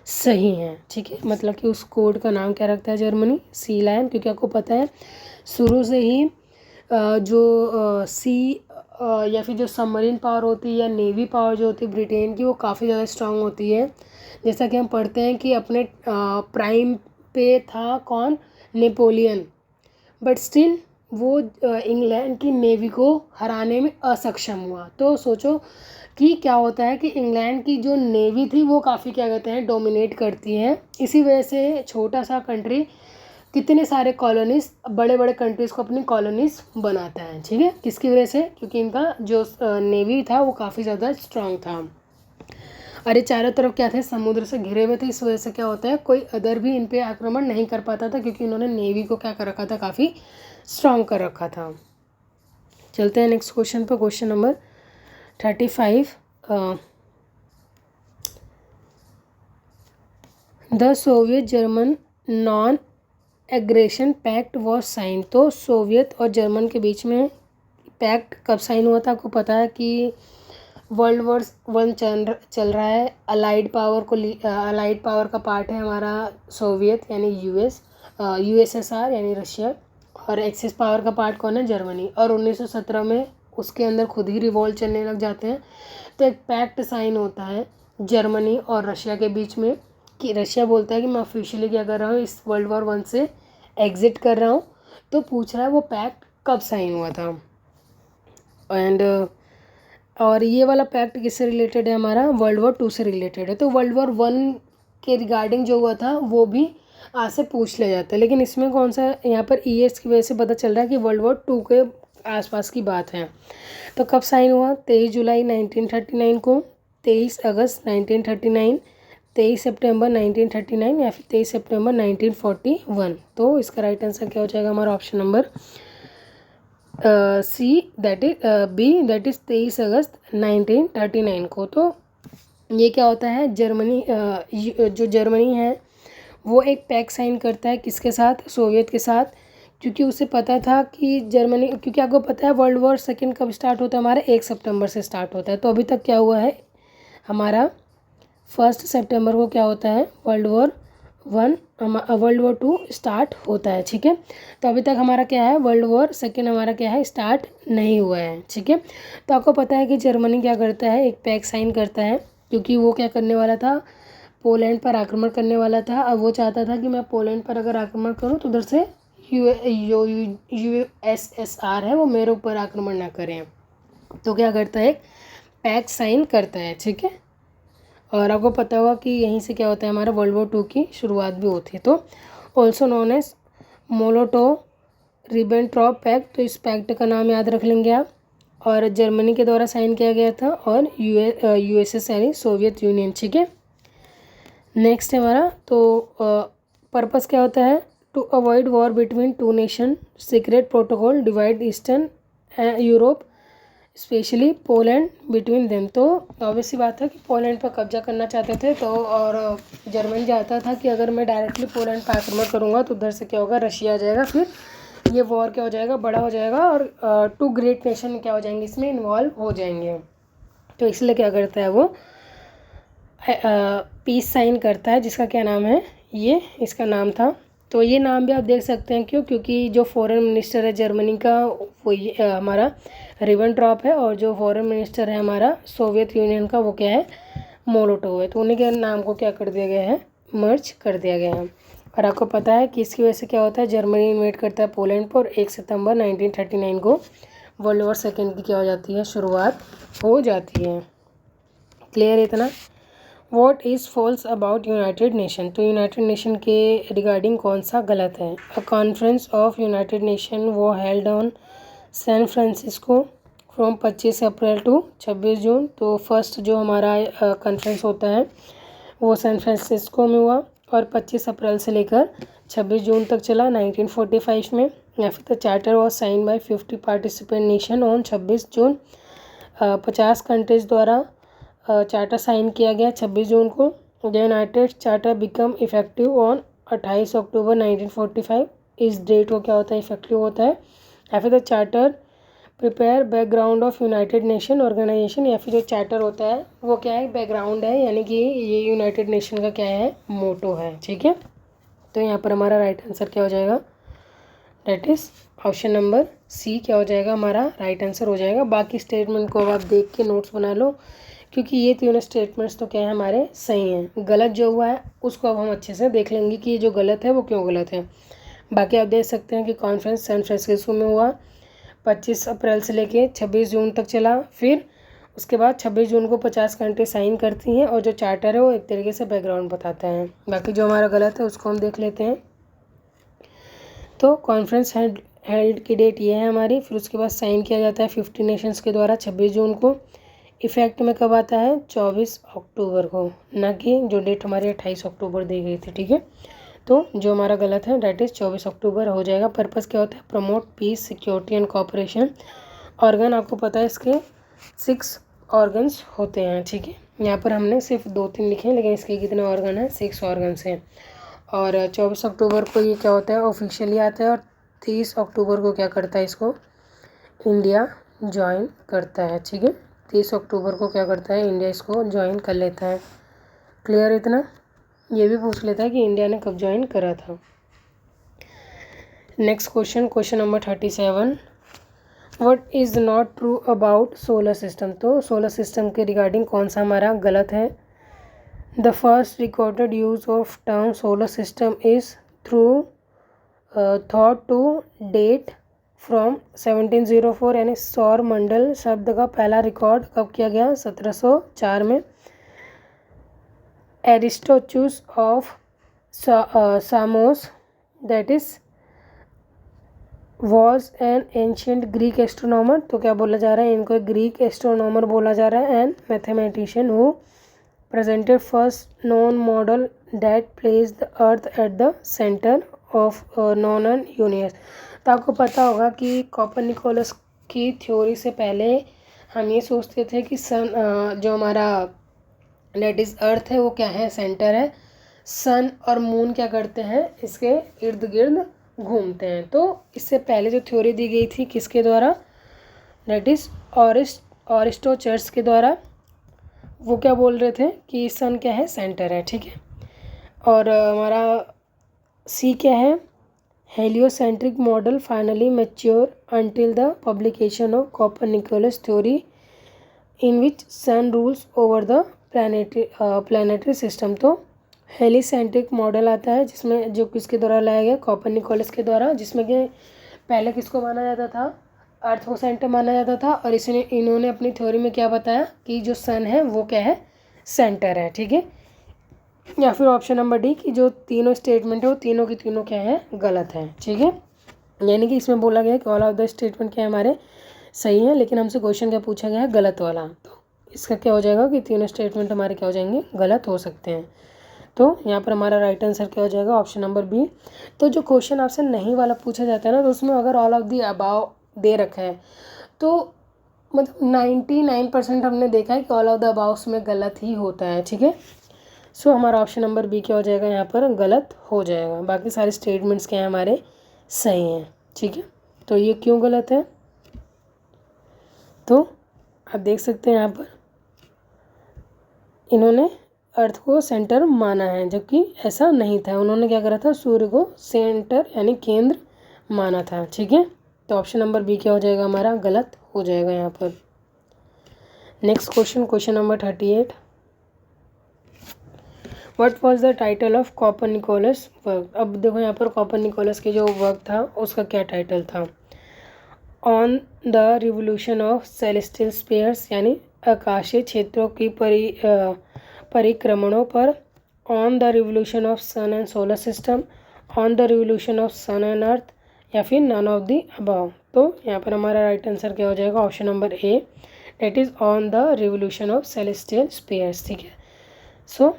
सही हैं, ठीक है। मतलब कि उस कोड का नाम क्या रखता है जर्मनी, सी लायन, क्योंकि आपको पता है शुरू से ही जो सी या फिर जो सबमरीन पावर होती है या नेवी पावर जो होती है ब्रिटेन की, वो काफ़ी ज़्यादा स्ट्रांग होती है। जैसा कि हम पढ़ते हैं कि अपने प्राइम पे था कौन, नेपोलियन, बट स्टिल वो इंग्लैंड की नेवी को हराने में असक्षम हुआ। तो सोचो कि क्या होता है कि इंग्लैंड की जो नेवी थी वो काफ़ी क्या कहते हैं, डोमिनेट करती है। इसी वजह से छोटा सा कंट्री कितने सारे कॉलोनीज, बड़े बड़े कंट्रीज़ को अपनी कॉलोनीज बनाता है, ठीक है। किसकी वजह से, क्योंकि इनका जो नेवी था वो काफ़ी ज़्यादा स्ट्रांग था। अरे चारों तरफ क्या थे, समुद्र से घिरे हुए थे। इस वजह से क्या होता है, कोई अदर भी इन पे आक्रमण नहीं कर पाता था, क्योंकि इन्होंने नेवी को क्या कर रखा था, काफ़ी स्ट्रांग कर रखा था। चलते हैं नेक्स्ट क्वेश्चन पर, question number 35। The Soviet German non aggression pact was sign. तो सोवियत और जर्मन के बीच में पैक्ट कब साइन हुआ था, आपको पता है कि वर्ल्ड वॉर 1 चल रहा है। अलाइड पावर का पार्ट है हमारा सोवियत यानी यूएसएसआर यानी रशिया, और एक्सिस पावर का पार्ट कौन है, जर्मनी। और 1917 में उसके अंदर खुद ही रिवॉल्ट चलने लग जाते हैं। तो एक पैक्ट साइन होता है जर्मनी और रशिया के बीच में, कि रशिया बोलता है कि मैं ऑफिशियली क्या कर रहा हूँ, इस वर्ल्ड वॉर 1 से एग्जिट कर रहा हूँ। तो पूछ रहा है वो पैक्ट कब साइन हुआ था। एंड और ये वाला पैक्ट किससे रिलेटेड है, हमारा वर्ल्ड वॉर 2 से रिलेटेड है। तो वर्ल्ड वॉर 1 के रिगार्डिंग जो हुआ था वो भी आज से पूछ लिया जाता है, लेकिन इसमें कौन सा, यहाँ पर ईयर्स की वजह से पता चल रहा है कि वर्ल्ड वॉर 2 के आसपास की बात है। तो कब साइन हुआ, 23 जुलाई 1939 को, 23 अगस्त 1939, 23 सितंबर 1939 या फिर 23 सितंबर 1941। तो इसका राइट आंसर क्या हो जाएगा हमारा option number C that is B that is 23 अगस्त 1939 को। तो ये क्या होता है, जर्मनी जो जर्मनी है वो एक पैक्ट साइन करता है किसके साथ, सोवियत के साथ, क्योंकि उसे पता था कि जर्मनी, क्योंकि आपको पता है वर्ल्ड वॉर सेकेंड कब स्टार्ट होता है, हमारा 1 सितंबर से स्टार्ट होता है। तो अभी तक क्या हुआ है हमारा 1 सितंबर को क्या होता है वर्ल्ड वॉर 2 स्टार्ट होता है, ठीक है। तो अभी तक हमारा क्या है वर्ल्ड वॉर सेकेंड हमारा क्या है स्टार्ट नहीं हुआ है, ठीक है। तो आपको पता है कि जर्मनी क्या करता है, एक पैक्ट साइन करता है, क्योंकि वो क्या करने वाला था, पोलैंड पर आक्रमण करने वाला था। अब वो चाहता था कि मैं पोलैंड पर अगर आक्रमण करूं तो उधर से USSR है वो मेरे ऊपर आक्रमण ना करें। तो क्या करता है, पैक्ट साइन करता है, ठीक है। और आपको पता होगा कि यहीं से क्या होता है हमारा वर्ल्ड वॉर 2 की शुरुआत भी होती है। तो also known as Molotov Ribbentrop pact, तो इस पैक्ट का नाम याद रख लेंगे आप। और जर्मनी के द्वारा साइन किया गया था, और USSR यानी सोवियत यूनियन, ठीक है। नेक्स्ट है हमारा, तो पर्पस क्या होता है, to avoid war between two nation, secret protocol divide eastern Europe specially Poland between them. तो ऑब्वियस सी बात है कि पोलैंड पर कब्जा करना चाहते थे, तो और जर्मनी चाहता था कि अगर मैं डायरेक्टली पोलैंड पर आक्रमण करूँगा तो उधर से क्या होगा, रशिया आ जाएगा, फिर ये वॉर क्या हो जाएगा, बड़ा हो जाएगा, और टू ग्रेट नेशन क्या हो जाएंगे, इसमें इन्वॉल्व हो जाएंगे। तो इसलिए क्या करता है वो पीस साइन करता है, जिसका क्या नाम है, ये इसका नाम था। तो ये नाम भी आप देख सकते हैं, क्यों, क्योंकि जो फॉरेन मिनिस्टर है जर्मनी का वो हमारा रिबेंट्रॉप है, और जो फॉरेन मिनिस्टर है हमारा सोवियत यूनियन का वो क्या है, मोलोटोव है। तो उन्हीं के नाम को क्या कर दिया गया है, मर्ज कर दिया गया है। और आपको पता है कि इसकी वजह से क्या होता है, जर्मनी इन्वेट करता है पोलैंड पर, 1 सितंबर 1939 को वर्ल्ड वॉर सेकेंड की क्या हो जाती है, शुरुआत हो जाती है। क्लियर इतना। What is false about United Nation, तो यूनाइटेड नेशन के रिगार्डिंग कौन सा गलत है। A conference of United Nation वो held on San Francisco from 25 April to 26 June. तो फर्स्ट जो हमारा कॉन्फ्रेंस होता है वो सैन फ्रांसिस्को में हुआ, और 25 अप्रैल से लेकर 26 जून तक चला 1945 में। या फिर the charter was sign by 50 participant nation on 26 June. 50 countries द्वारा चार्टर साइन किया गया 26 जून को। The united charter become effective on 28 October 1945। इस डेट को क्या होता है, इफेक्टिव होता है। या फिर the charter prepare background of United Nation Organisation, या फिर जो चार्टर होता है वो क्या है, बैकग्राउंड है, यानी कि ये यूनाइटेड नेशन का क्या है, मोटो है, ठीक है। तो यहाँ पर हमारा राइट आंसर क्या हो जाएगा, that is option number C क्या हो जाएगा, हमारा राइट आंसर हो जाएगा। बाकी स्टेटमेंट को अब आप देख के नोट्स बना लो, क्योंकि ये तीनों स्टेटमेंट्स तो क्या है हमारे सही हैं। गलत जो हुआ है उसको अब हम अच्छे से देख लेंगे कि ये जो गलत है वो क्यों गलत है। बाकी आप देख सकते हैं कि कॉन्फ्रेंस सैन फ्रांसिस्को में हुआ, 25 अप्रैल से लेके 26 जून तक चला। फिर उसके बाद 26 जून को 50 कंट्री साइन करती हैं, और जो चार्टर है वो एक तरीके से बैकग्राउंड बताता है। बाकी जो हमारा गलत है उसको हम देख लेते हैं। तो कॉन्फ्रेंस हेल्ड की डेट ये है हमारी। फिर उसके बाद साइन किया जाता है 50 नेशंस के द्वारा 26 जून को। इफ़ेक्ट में कब आता है, 24 अक्टूबर को, ना कि जो डेट हमारी 28 अक्टूबर दी गई थी, ठीक है। तो जो हमारा गलत है डेट इज़ 24 अक्टूबर हो जाएगा। पर्पस क्या होता है, promote piece security and cooperation. Organ आपको पता है इसके 6 ऑर्गन्स होते हैं, ठीक है। यहाँ पर हमने सिर्फ 2-3 लिखे हैं, लेकिन इसके कितने ऑर्गन हैं, 6 ऑर्गन्स हैं। और 24 अक्टूबर को ये क्या होता है, ऑफिशियली आता है। और 30 अक्टूबर को क्या करता है, इसको इंडिया ज्वाइन करता है, ठीक है। 30 अक्टूबर को क्या करता है, इंडिया इसको ज्वाइन कर लेता है। क्लियर इतना। ये भी पूछ लेता है कि इंडिया ने कब ज्वाइन करा था। Next question, question number 37, what is not true about solar system. तो सोलर सिस्टम के रिगार्डिंग कौन सा हमारा गलत है। The first recorded use of term solar system is through thought to date from 1704, यानी सौर मंडल शब्द का पहला रिकॉर्ड कब किया गया, 1704 में। Aristarchus of Samos that is was an ancient Greek astronomer. तो क्या बोला जा रहा है, इनको एक ग्रीक एस्ट्रोनॉमर बोला जा रहा है, and mathematician who presented first known model that placed the earth at the center of known universe। तो आपको पता होगा कि कोपरनिकस की थ्योरी से पहले हम ये सोचते थे कि सन जो हमारा डेट इज़ अर्थ है वो क्या है, सेंटर है। सन और मून क्या करते हैं, इसके इर्द गिर्द घूमते हैं। तो इससे पहले जो थ्योरी दी गई थी किसके द्वारा, डेट इज़ ऑरिस्टोचर्स के द्वारा, वो क्या बोल रहे थे कि सन क्या है, सेंटर है, ठीक है। और हमारा सी क्या है, heliocentric model finally mature until the publication of Copernicus theory in which sun rules over the planetary system. तो हेलिसेंट्रिक मॉडल आता है जिसमें, जो किसके द्वारा लाया गया, कोपरनिकस के द्वारा, जिसमें कि पहले किसको माना जाता था, अर्थ को सेंटर माना जाता था। और इन्होंने अपनी थ्योरी में क्या बताया कि जो सन है वो क्या है, सेंटर है, ठीक है। या फिर ऑप्शन नंबर डी कि जो तीनों स्टेटमेंट है वो तीनों की तीनों क्या है, गलत है, ठीक है। यानी कि इसमें बोला गया कि ऑल ऑफ द स्टेटमेंट क्या है हमारे सही है, लेकिन हमसे क्वेश्चन क्या पूछा गया है, गलत वाला। तो इसका क्या हो जाएगा कि तीनों स्टेटमेंट हमारे क्या हो जाएंगे, गलत हो सकते हैं। तो यहाँ पर हमारा राइट आंसर क्या हो जाएगा, ऑप्शन नंबर बी। तो जो क्वेश्चन आपसे नहीं वाला पूछा जाता है ना, तो उसमें अगर ऑल ऑफ दी अबाव दे रखा है तो मतलब 99% हमने देखा है कि ऑल ऑफ द अबाव उसमें गलत ही होता है, ठीक है। सो हमारा ऑप्शन नंबर बी क्या हो जाएगा, यहाँ पर गलत हो जाएगा। बाकी सारे स्टेटमेंट्स क्या हैं हमारे सही हैं, ठीक है। तो ये क्यों गलत है, तो आप देख सकते हैं यहाँ पर इन्होंने अर्थ को सेंटर माना है, जबकि ऐसा नहीं था। उन्होंने क्या करा था, सूर्य को सेंटर यानी केंद्र माना था, ठीक है। तो ऑप्शन नंबर बी क्या हो जाएगा हमारा, गलत हो जाएगा यहाँ पर। Next question number 38। What was the title of Copernicus work. अब देखो यहाँ पर कोपरनिकस के जो वर्क था उसका क्या टाइटल था, on the revolution of celestial spheres, यानी आकाशीय क्षेत्रों की परिक्रमणों पर, on the revolution of sun and solar system, on the revolution of sun and earth, या फिर नन ऑफ द अबव। तो यहाँ पर हमारा राइट आंसर क्या हो जाएगा, option number A, that is on the revolution of celestial spheres, ठीक है। सो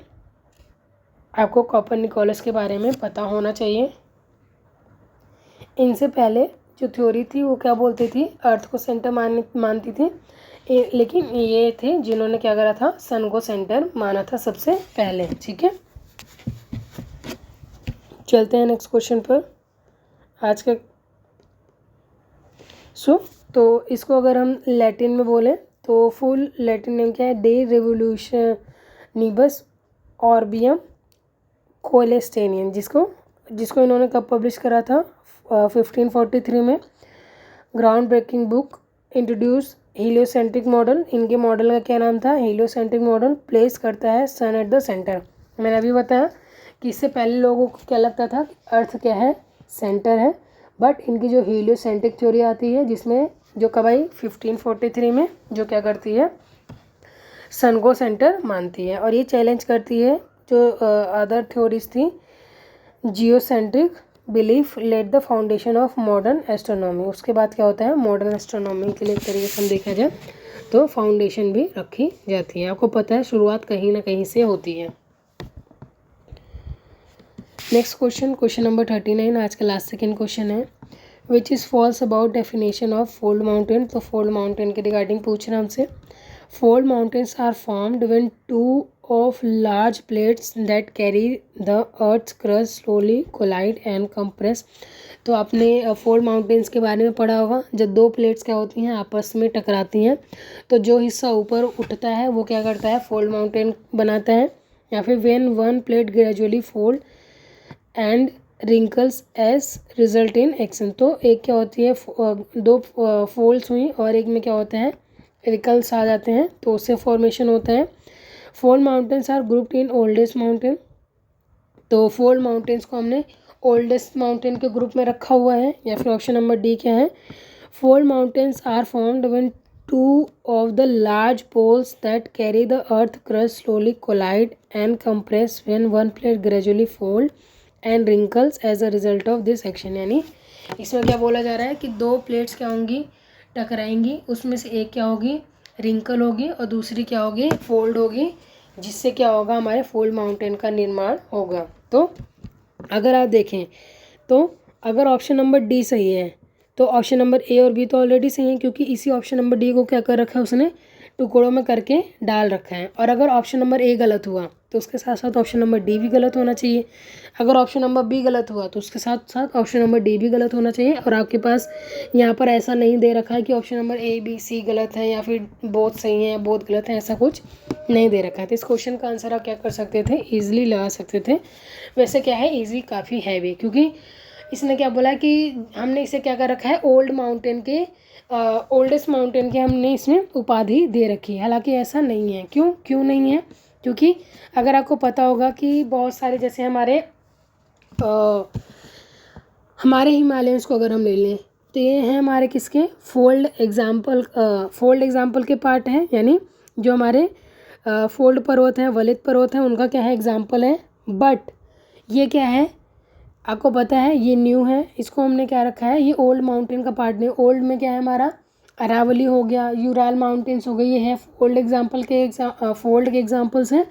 आपको कोपरनिकस के बारे में पता होना चाहिए। इनसे पहले जो थ्योरी थी वो क्या बोलती थी, अर्थ को सेंटर मानती थी, लेकिन ये थे जिन्होंने क्या करा था, सन को सेंटर माना था सबसे पहले, ठीक है। चलते हैं नेक्स्ट क्वेश्चन पर आज का। तो इसको अगर हम लैटिन में बोलें तो फुल लैटिन नेम क्या है, डे रिवोल्यूशनिबस ऑर्बियम कोलेस्टेनियन, जिसको इन्होंने कब पब्लिश करा था, 1543 में। Ground breaking book introduce heliocentric model, इनके मॉडल का क्या नाम था, हीलियोसेंट्रिक मॉडल प्लेस करता है सन एट द सेंटर। मैंने अभी बताया कि इससे पहले लोगों को क्या लगता था कि अर्थ क्या है, सेंटर है, बट इनकी जो हीलियोसेंट्रिक थ्योरी आती है जिसमें जो कब आई, 1543 में, जो क्या करती है, सन को सेंटर मानती है। और ये चैलेंज करती है जो अदर थ्योरीज थी, geocentric belief let the foundation of modern astronomy. उसके बाद क्या होता है, मॉडर्न एस्ट्रोनॉमी के लिए एक तरीके से हम देखा जाए तो फाउंडेशन भी रखी जाती है। आपको पता है शुरुआत कहीं ना कहीं से होती है। नेक्स्ट क्वेश्चन नंबर 39, आज का लास्ट सेकेंड क्वेश्चन है, which is false about definition of fold mountain. तो फोल्ड माउंटेन के रिगार्डिंग पूछ रहे हैं हमसे। Fold mountains are formed when two of large plates that carry the earth's crust slowly collide and compress। तो आपने fold mountains के बारे में पढ़ा होगा, जब दो प्लेट्स क्या होती हैं, आपस में टकराती हैं, तो जो हिस्सा ऊपर उठता है वो क्या करता है, फोल्ड माउंटेन बनाता है। या फिर when one plate gradually fold and wrinkles as result in action. तो एक क्या होती है, दो फोल्ड्स हुई और एक में क्या होता है, रिकल्स आ जाते हैं, तो उससे फॉर्मेशन होता है। Fold mountains are grouped in oldest mountain. तो फोल्ड माउंटेन्स को हमने ओल्डेस्ट माउंटेन के ग्रुप में रखा हुआ है। या फिर ऑप्शन नंबर डी क्या है, fold mountains are formed when two of the large poles that carry the earth crust slowly collide and compress when one plate gradually fold and wrinkles as a result of this action. यानी इसमें क्या बोला जा रहा है कि दो plates क्या होंगी, टकराएंगी, उसमें से एक क्या होगी, रिंकल होगी और दूसरी क्या होगी, फोल्ड होगी। जिससे क्या होगा, हमारे फोल्ड माउंटेन का निर्माण होगा। तो अगर आप देखें तो अगर ऑप्शन नंबर डी सही है तो ऑप्शन नंबर ए और बी तो ऑलरेडी सही है, क्योंकि इसी ऑप्शन नंबर डी को क्या कर रखा है उसने, टुकड़ों में करके डाल रखा है। और अगर ऑप्शन नंबर ए गलत हुआ तो उसके साथ साथ ऑप्शन नंबर डी भी गलत होना चाहिए। अगर ऑप्शन नंबर बी गलत हुआ तो उसके साथ साथ ऑप्शन नंबर डी भी गलत होना चाहिए। और आपके पास यहाँ पर ऐसा नहीं दे रखा है कि option number A B C गलत है या फिर बोथ सही है या बोथ गलत है, ऐसा कुछ नहीं दे रखा है। तो इस क्वेश्चन का आंसर आप क्या कर सकते थे, ईजिली लगा सकते थे। वैसे क्या है, ईजी काफ़ी है भी, क्योंकि इसने क्या बोला कि हमने इसे क्या कर रखा है, ओल्ड माउंटेन के ओल्डेस्ट माउंटेन की हमने इसमें उपाधि दे रखी है। हालांकि ऐसा नहीं है। क्यों नहीं है, क्योंकि अगर आपको पता होगा कि बहुत सारे जैसे हमारे हिमालयंस को अगर हम ले लें तो ये हैं हमारे किसके, फोल्ड एग्जाम्पल के पार्ट हैं, यानी जो हमारे फोल्ड पर्वत हैं, वलित पर्वत हैं, उनका क्या है, एग्जाम्पल है। बट ये क्या है, आपको पता है ये न्यू है, इसको हमने क्या रखा है, ये ओल्ड माउंटेन का पार्ट नहीं। ओल्ड में क्या है हमारा, अरावली हो गया, यूराल माउंटेन्स हो गए, ये है फोल्ड के एग्जाम्पल्स हैं।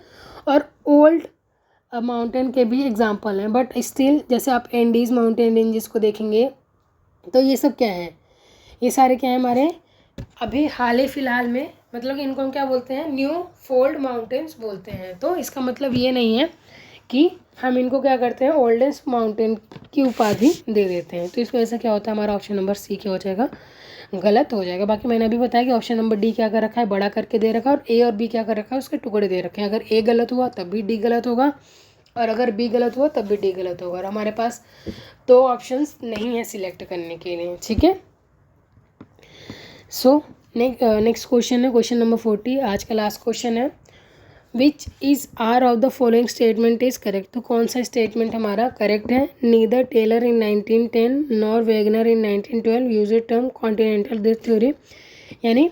और ओल्ड माउंटेन के भी एग्जाम्पल हैं। बट स्टिल जैसे आप एंडीज़ माउंटेन रेंजेस को देखेंगे तो ये सब क्या है, ये सारे क्या है हमारे अभी हाल ही फ़िलहाल में, मतलब इनको हम क्या बोलते हैं, न्यू फोल्ड माउंटेन्स बोलते हैं। तो इसका मतलब ये नहीं है कि हम इनको क्या करते हैं, ओल्डेस्ट माउंटेन की उपाधि दे देते हैं। तो इस वजह से क्या होता है, हमारा ऑप्शन नंबर सी क्या हो जाएगा, गलत हो जाएगा। बाकी मैंने अभी बताया कि ऑप्शन नंबर डी क्या कर रखा है, बड़ा करके दे रखा है, और ए और बी क्या कर रखा है, उसके टुकड़े दे रखे हैं। अगर ए गलत हुआ तब भी डी गलत होगा, और अगर बी गलत हुआ तब भी डी गलत होगा। और हमारे पास दो ऑप्शंस नहीं है सिलेक्ट करने के लिए, ठीक है। सो नेक्स्ट क्वेश्चन है क्वेश्चन नंबर 40, आज का लास्ट क्वेश्चन है। Which is are of the following statement is correct. तो कौन सा स्टेटमेंट हमारा करेक्ट है। Neither Taylor in 1910 nor Wegener in 1912 use the term continental drift theory. यानी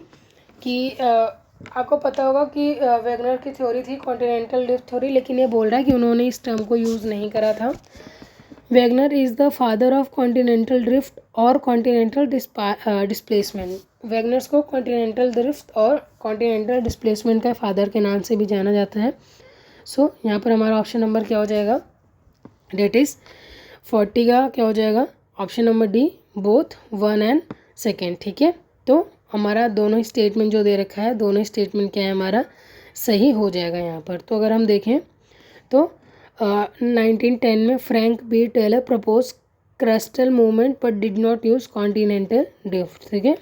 कि आपको पता होगा कि वेगनर की थ्योरी थी कॉन्टिनेंटल ड्रिफ्ट थ्योरी, लेकिन ये बोल रहा है कि उन्होंने इस टर्म को यूज़ नहीं करा था। Wegener is the father of continental drift और कॉन्टिनेंटल डिस्प्लेसमेंट। वेगनर्स को कॉन्टिनेंटल ड्रिफ्ट और कॉन्टिनेंटल डिस्प्लेसमेंट का फादर के नाम से भी जाना जाता है। सो यहाँ पर हमारा ऑप्शन नंबर क्या हो जाएगा, डेट इज़ 40 का क्या हो जाएगा, option number D, both 1 and 2, ठीक है। तो हमारा दोनों ही स्टेटमेंट जो दे रखा है, दोनों स्टेटमेंट क्या है हमारा सही हो जाएगा यहाँ पर। तो अगर हम देखें तो 1910 में Frank B Taylor propose crustal movement but did not use continental drift, ठीक है।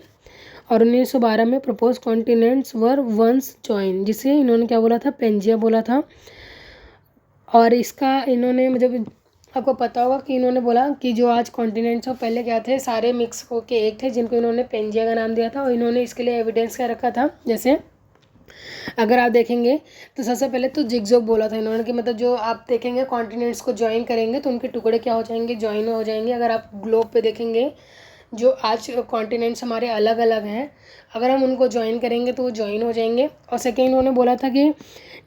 और 1912 में propose continents were once join, जिसे इन्होंने क्या बोला था, पेंजिया बोला था। और इसका इन्होंने मतलब आपको पता होगा कि इन्होंने बोला कि जो आज कॉन्टिनेंट्स हो पहले क्या थे, सारे मिक्स होके एक थे, जिनको इन्होंने पेंजिया का नाम दिया था। और इन्होंने इसके लिए एविडेंस क्या रखा था, जैसे अगर आप देखेंगे तो सबसे पहले तो जिगजॉग बोला था इन्होंने कि मतलब जो आप देखेंगे कॉन्टिनेंट्स को ज्वाइन करेंगे तो उनके टुकड़े क्या हो जाएंगे, ज्वाइन हो जाएंगे। अगर आप ग्लोब पे देखेंगे जो आज कॉन्टिनेंट्स हमारे अलग अलग हैं, अगर हम उनको ज्वाइन करेंगे तो वो ज्वाइन हो जाएंगे। और सेकेंड उन्होंने बोला था कि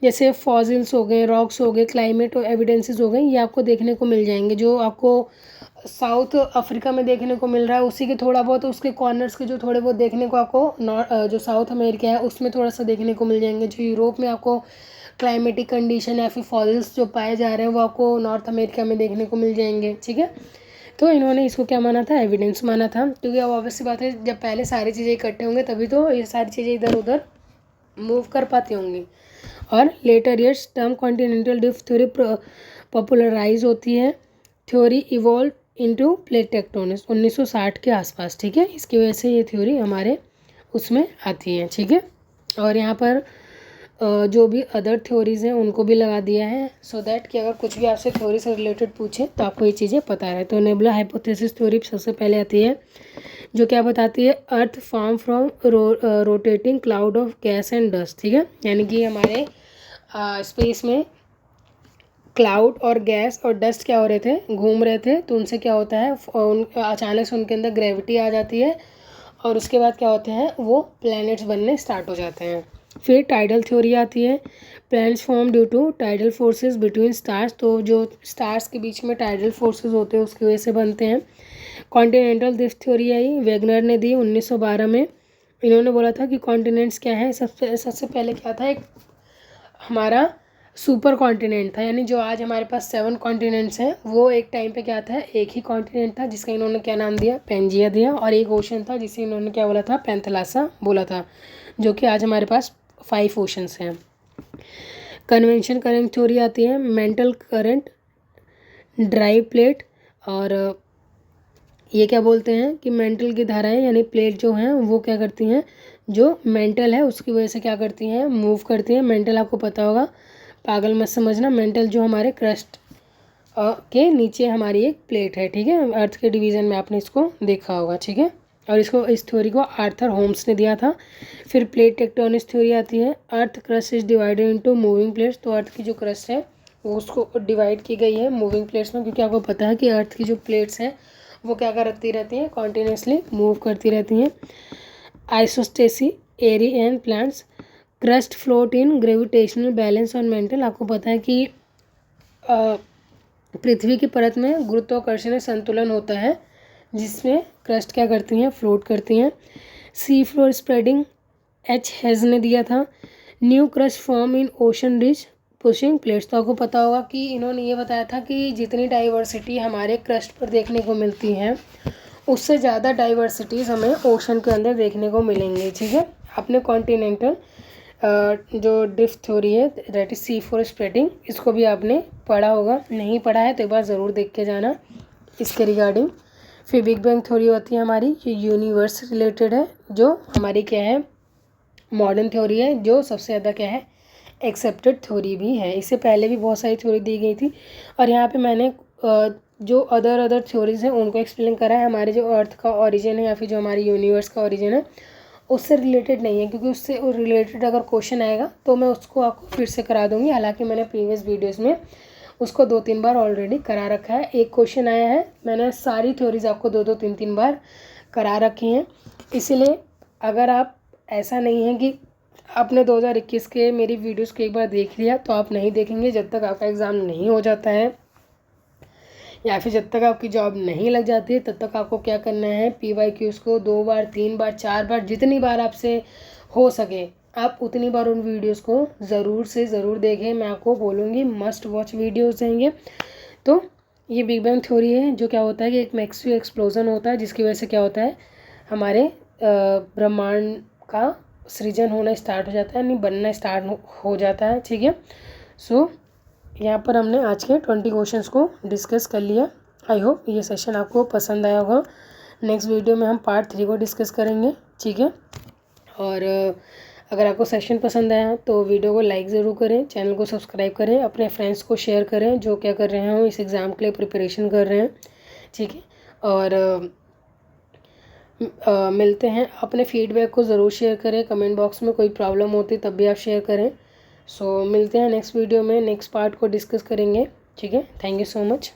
जैसे फॉसिल्स हो गए, रॉक्स हो गए, क्लाइमेट और एविडेंसेस हो गए, ये आपको देखने को मिल जाएंगे। जो आपको साउथ अफ्रीका में देखने को मिल रहा है उसी के थोड़ा बहुत उसके कॉर्नर्स के जो थोड़े बहुत देखने को आपको जो साउथ अमेरिका है उसमें थोड़ा सा देखने को मिल जाएंगे। जो यूरोप में आपको क्लाइमेटिक कंडीशन या फिर फॉसिल्स जो पाए जा रहे हैं वो आपको नॉर्थ अमेरिका में देखने को मिल जाएंगे, ठीक है। तो इन्होंने इसको क्या माना था, एविडेंस माना था। क्योंकि अब ऑब्वियस सी बात है, जब पहले सारी चीज़ें इकट्ठे होंगे तभी तो ये सारी चीज़ें इधर उधर मूव कर पाती होंगी। और later years term continental drift theory popularise होती है। Theory evolve into plate tectonics 1960 के आसपास, ठीक है। इसकी वजह से ये थ्योरी हमारे उसमें आती है, ठीक है। और यहाँ पर जो भी अदर थ्योरीज़ हैं उनको भी लगा दिया है, सो दैट कि अगर कुछ भी आपसे थ्योरी से रिलेटेड पूछे तो आपको ये चीज़ें पता रहे। तो नेबुला हाइपोथेसिस थ्योरी सबसे पहले आती है, जो क्या बताती है, earth form from rotating cloud of gas and dust, ठीक है। यानी कि हमारे स्पेस में क्लाउड और गैस और डस्ट क्या हो रहे थे, घूम रहे थे। तो उनसे क्या होता है, अचानक से उनके अंदर ग्रेविटी आ जाती है और उसके बाद क्या होते हैं, वो प्लैनेट्स बनने स्टार्ट हो जाते हैं। फिर टाइडल थ्योरी आती है, planets form due to tidal forces between stars. तो जो स्टार्स के बीच में टाइडल फोर्सेस होते हैं उसकी वजह से बनते हैं। कॉन्टिनेंटल ड्रिफ्ट थ्योरी आई, वेगनर ने दी 1912 में। इन्होंने बोला था कि कॉन्टिनेंट्स क्या है, सबसे पहले क्या था, एक हमारा सुपर कॉन्टिनेंट था, यानी जो आज हमारे पास 7 कॉन्टिनेंट्स हैं वो एक टाइम पे क्या था, एक ही कॉन्टिनेंट था जिसका इन्होंने क्या नाम दिया, पेंजिया दिया, और एक ओशन था जिसे इन्होंने क्या बोला था, पैंथलासा बोला था, जो कि आज हमारे पास 5 ओशंस हैं। कन्वेंशन करंट थ्योरी आती है, मेंटल करंट, ड्राइव प्लेट, और ये क्या बोलते हैं कि मेंटल की धाराएं यानी प्लेट जो हैं वो क्या करती हैं, जो मेंटल है उसकी वजह से क्या करती हैं, मूव करती हैं। मेंटल आपको पता होगा, पागल मत समझना, मेंटल जो हमारे क्रस्ट के नीचे हमारी एक प्लेट है, ठीक है, अर्थ के डिवीज़न में आपने इसको देखा होगा, ठीक है। और इसको, इस थ्योरी को आर्थर होम्स ने दिया था। फिर प्लेट टेक्टोनिक्स थ्योरी आती है, earth crust is divided into moving plates, तो अर्थ की जो क्रस्ट है वो उसको डिवाइड की गई है मूविंग प्लेट्स में, क्योंकि आपको पता है कि अर्थ की जो प्लेट्स हैं वो क्या करती रहती हैं, कॉन्टीन्यूसली मूव करती रहती हैं। Isostasy, Airy and plants, crust float in gravitational balance on mantle, आपको पता है कि पृथ्वी की परत में गुरुत्वाकर्षण संतुलन होता है जिसमें क्रस्ट क्या करती हैं, फ्लोट करती हैं। Sea floor spreading, H hedge ने दिया था। New crust form in ocean ridge pushing plates, तो आपको पता होगा कि इन्होंने ये बताया था कि जितनी डाइवर्सिटी हमारे क्रस्ट पर देखने को मिलती है उससे ज़्यादा डाइवर्सिटीज़ हमें ओशन के अंदर देखने को मिलेंगी, ठीक है। आपने कॉन्टिनेंटल जो ड्रिफ्ट थ्योरी है that is sea floor spreading, इसको भी आपने पढ़ा होगा, नहीं पढ़ा है तो एक बार ज़रूर देख के जाना इसके रिगार्डिंग। फिर बिग बैंग थ्योरी होती है हमारी, ये यूनिवर्स रिलेटेड है, जो हमारी क्या है, मॉडर्न थ्योरी है, जो सबसे ज़्यादा क्या है, एक्सेप्टेड थ्योरी भी है। इससे पहले भी बहुत सारी थ्योरी दी गई थी, और यहाँ पे मैंने जो अदर थ्योरीज हैं उनको एक्सप्लेन करा है। हमारे जो अर्थ का ओरिजिन है या फिर जो हमारी यूनिवर्स का ओरिजिन है उससे रिलेटेड नहीं है, क्योंकि उससे रिलेटेड अगर क्वेश्चन आएगा तो मैं उसको आपको फिर से करा दूँगी। हालांकि मैंने प्रीवियस वीडियोज़ में उसको 2-3 बार ऑलरेडी करा रखा है। एक क्वेश्चन आया है, मैंने सारी थ्योरीज आपको 2-2, 3-3 बार करा रखी हैं। इसीलिए अगर आप, ऐसा नहीं है कि आपने 2021 के मेरी वीडियोस को एक बार देख लिया तो आप नहीं देखेंगे जब तक आपका एग्ज़ाम नहीं हो जाता है, या फिर जब तक आपकी जॉब नहीं लग जाती है तब तक आपको क्या करना है, PYQs को 2 बार, 3 बार, 4 बार, जितनी बार आपसे हो सके आप उतनी बार उन वीडियोस को ज़रूर से ज़रूर देखें। मैं आपको बोलूँगी मस्ट वॉच वीडियोस देंगे। तो ये बिग बैंग थ्योरी है, जो क्या होता है कि एक मैसिव एक्सप्लोजन होता है जिसकी वजह से क्या होता है, हमारे ब्रह्मांड का सृजन होना स्टार्ट हो जाता है, यानी बनना स्टार्ट हो जाता है, ठीक है। सो यहाँ पर हमने आज के 20 क्वेश्चंस को डिस्कस कर लिया। आई होप ये सेशन आपको पसंद आया होगा। नेक्स्ट वीडियो में हम पार्ट 3 को डिस्कस करेंगे, ठीक है। और अगर आपको सेशन पसंद आया तो वीडियो को लाइक ज़रूर करें, चैनल को सब्सक्राइब करें, अपने फ्रेंड्स को शेयर करें जो क्या कर रहे हैं, इस एग्ज़ाम के लिए प्रिपरेशन कर रहे हैं, ठीक है। और मिलते हैं, अपने फीडबैक को ज़रूर शेयर करें कमेंट बॉक्स में, कोई प्रॉब्लम होती तब भी आप शेयर करें। सो मिलते हैं नेक्स्ट वीडियो में, नेक्स्ट पार्ट को डिस्कस करेंगे, ठीक है। Thank you so much.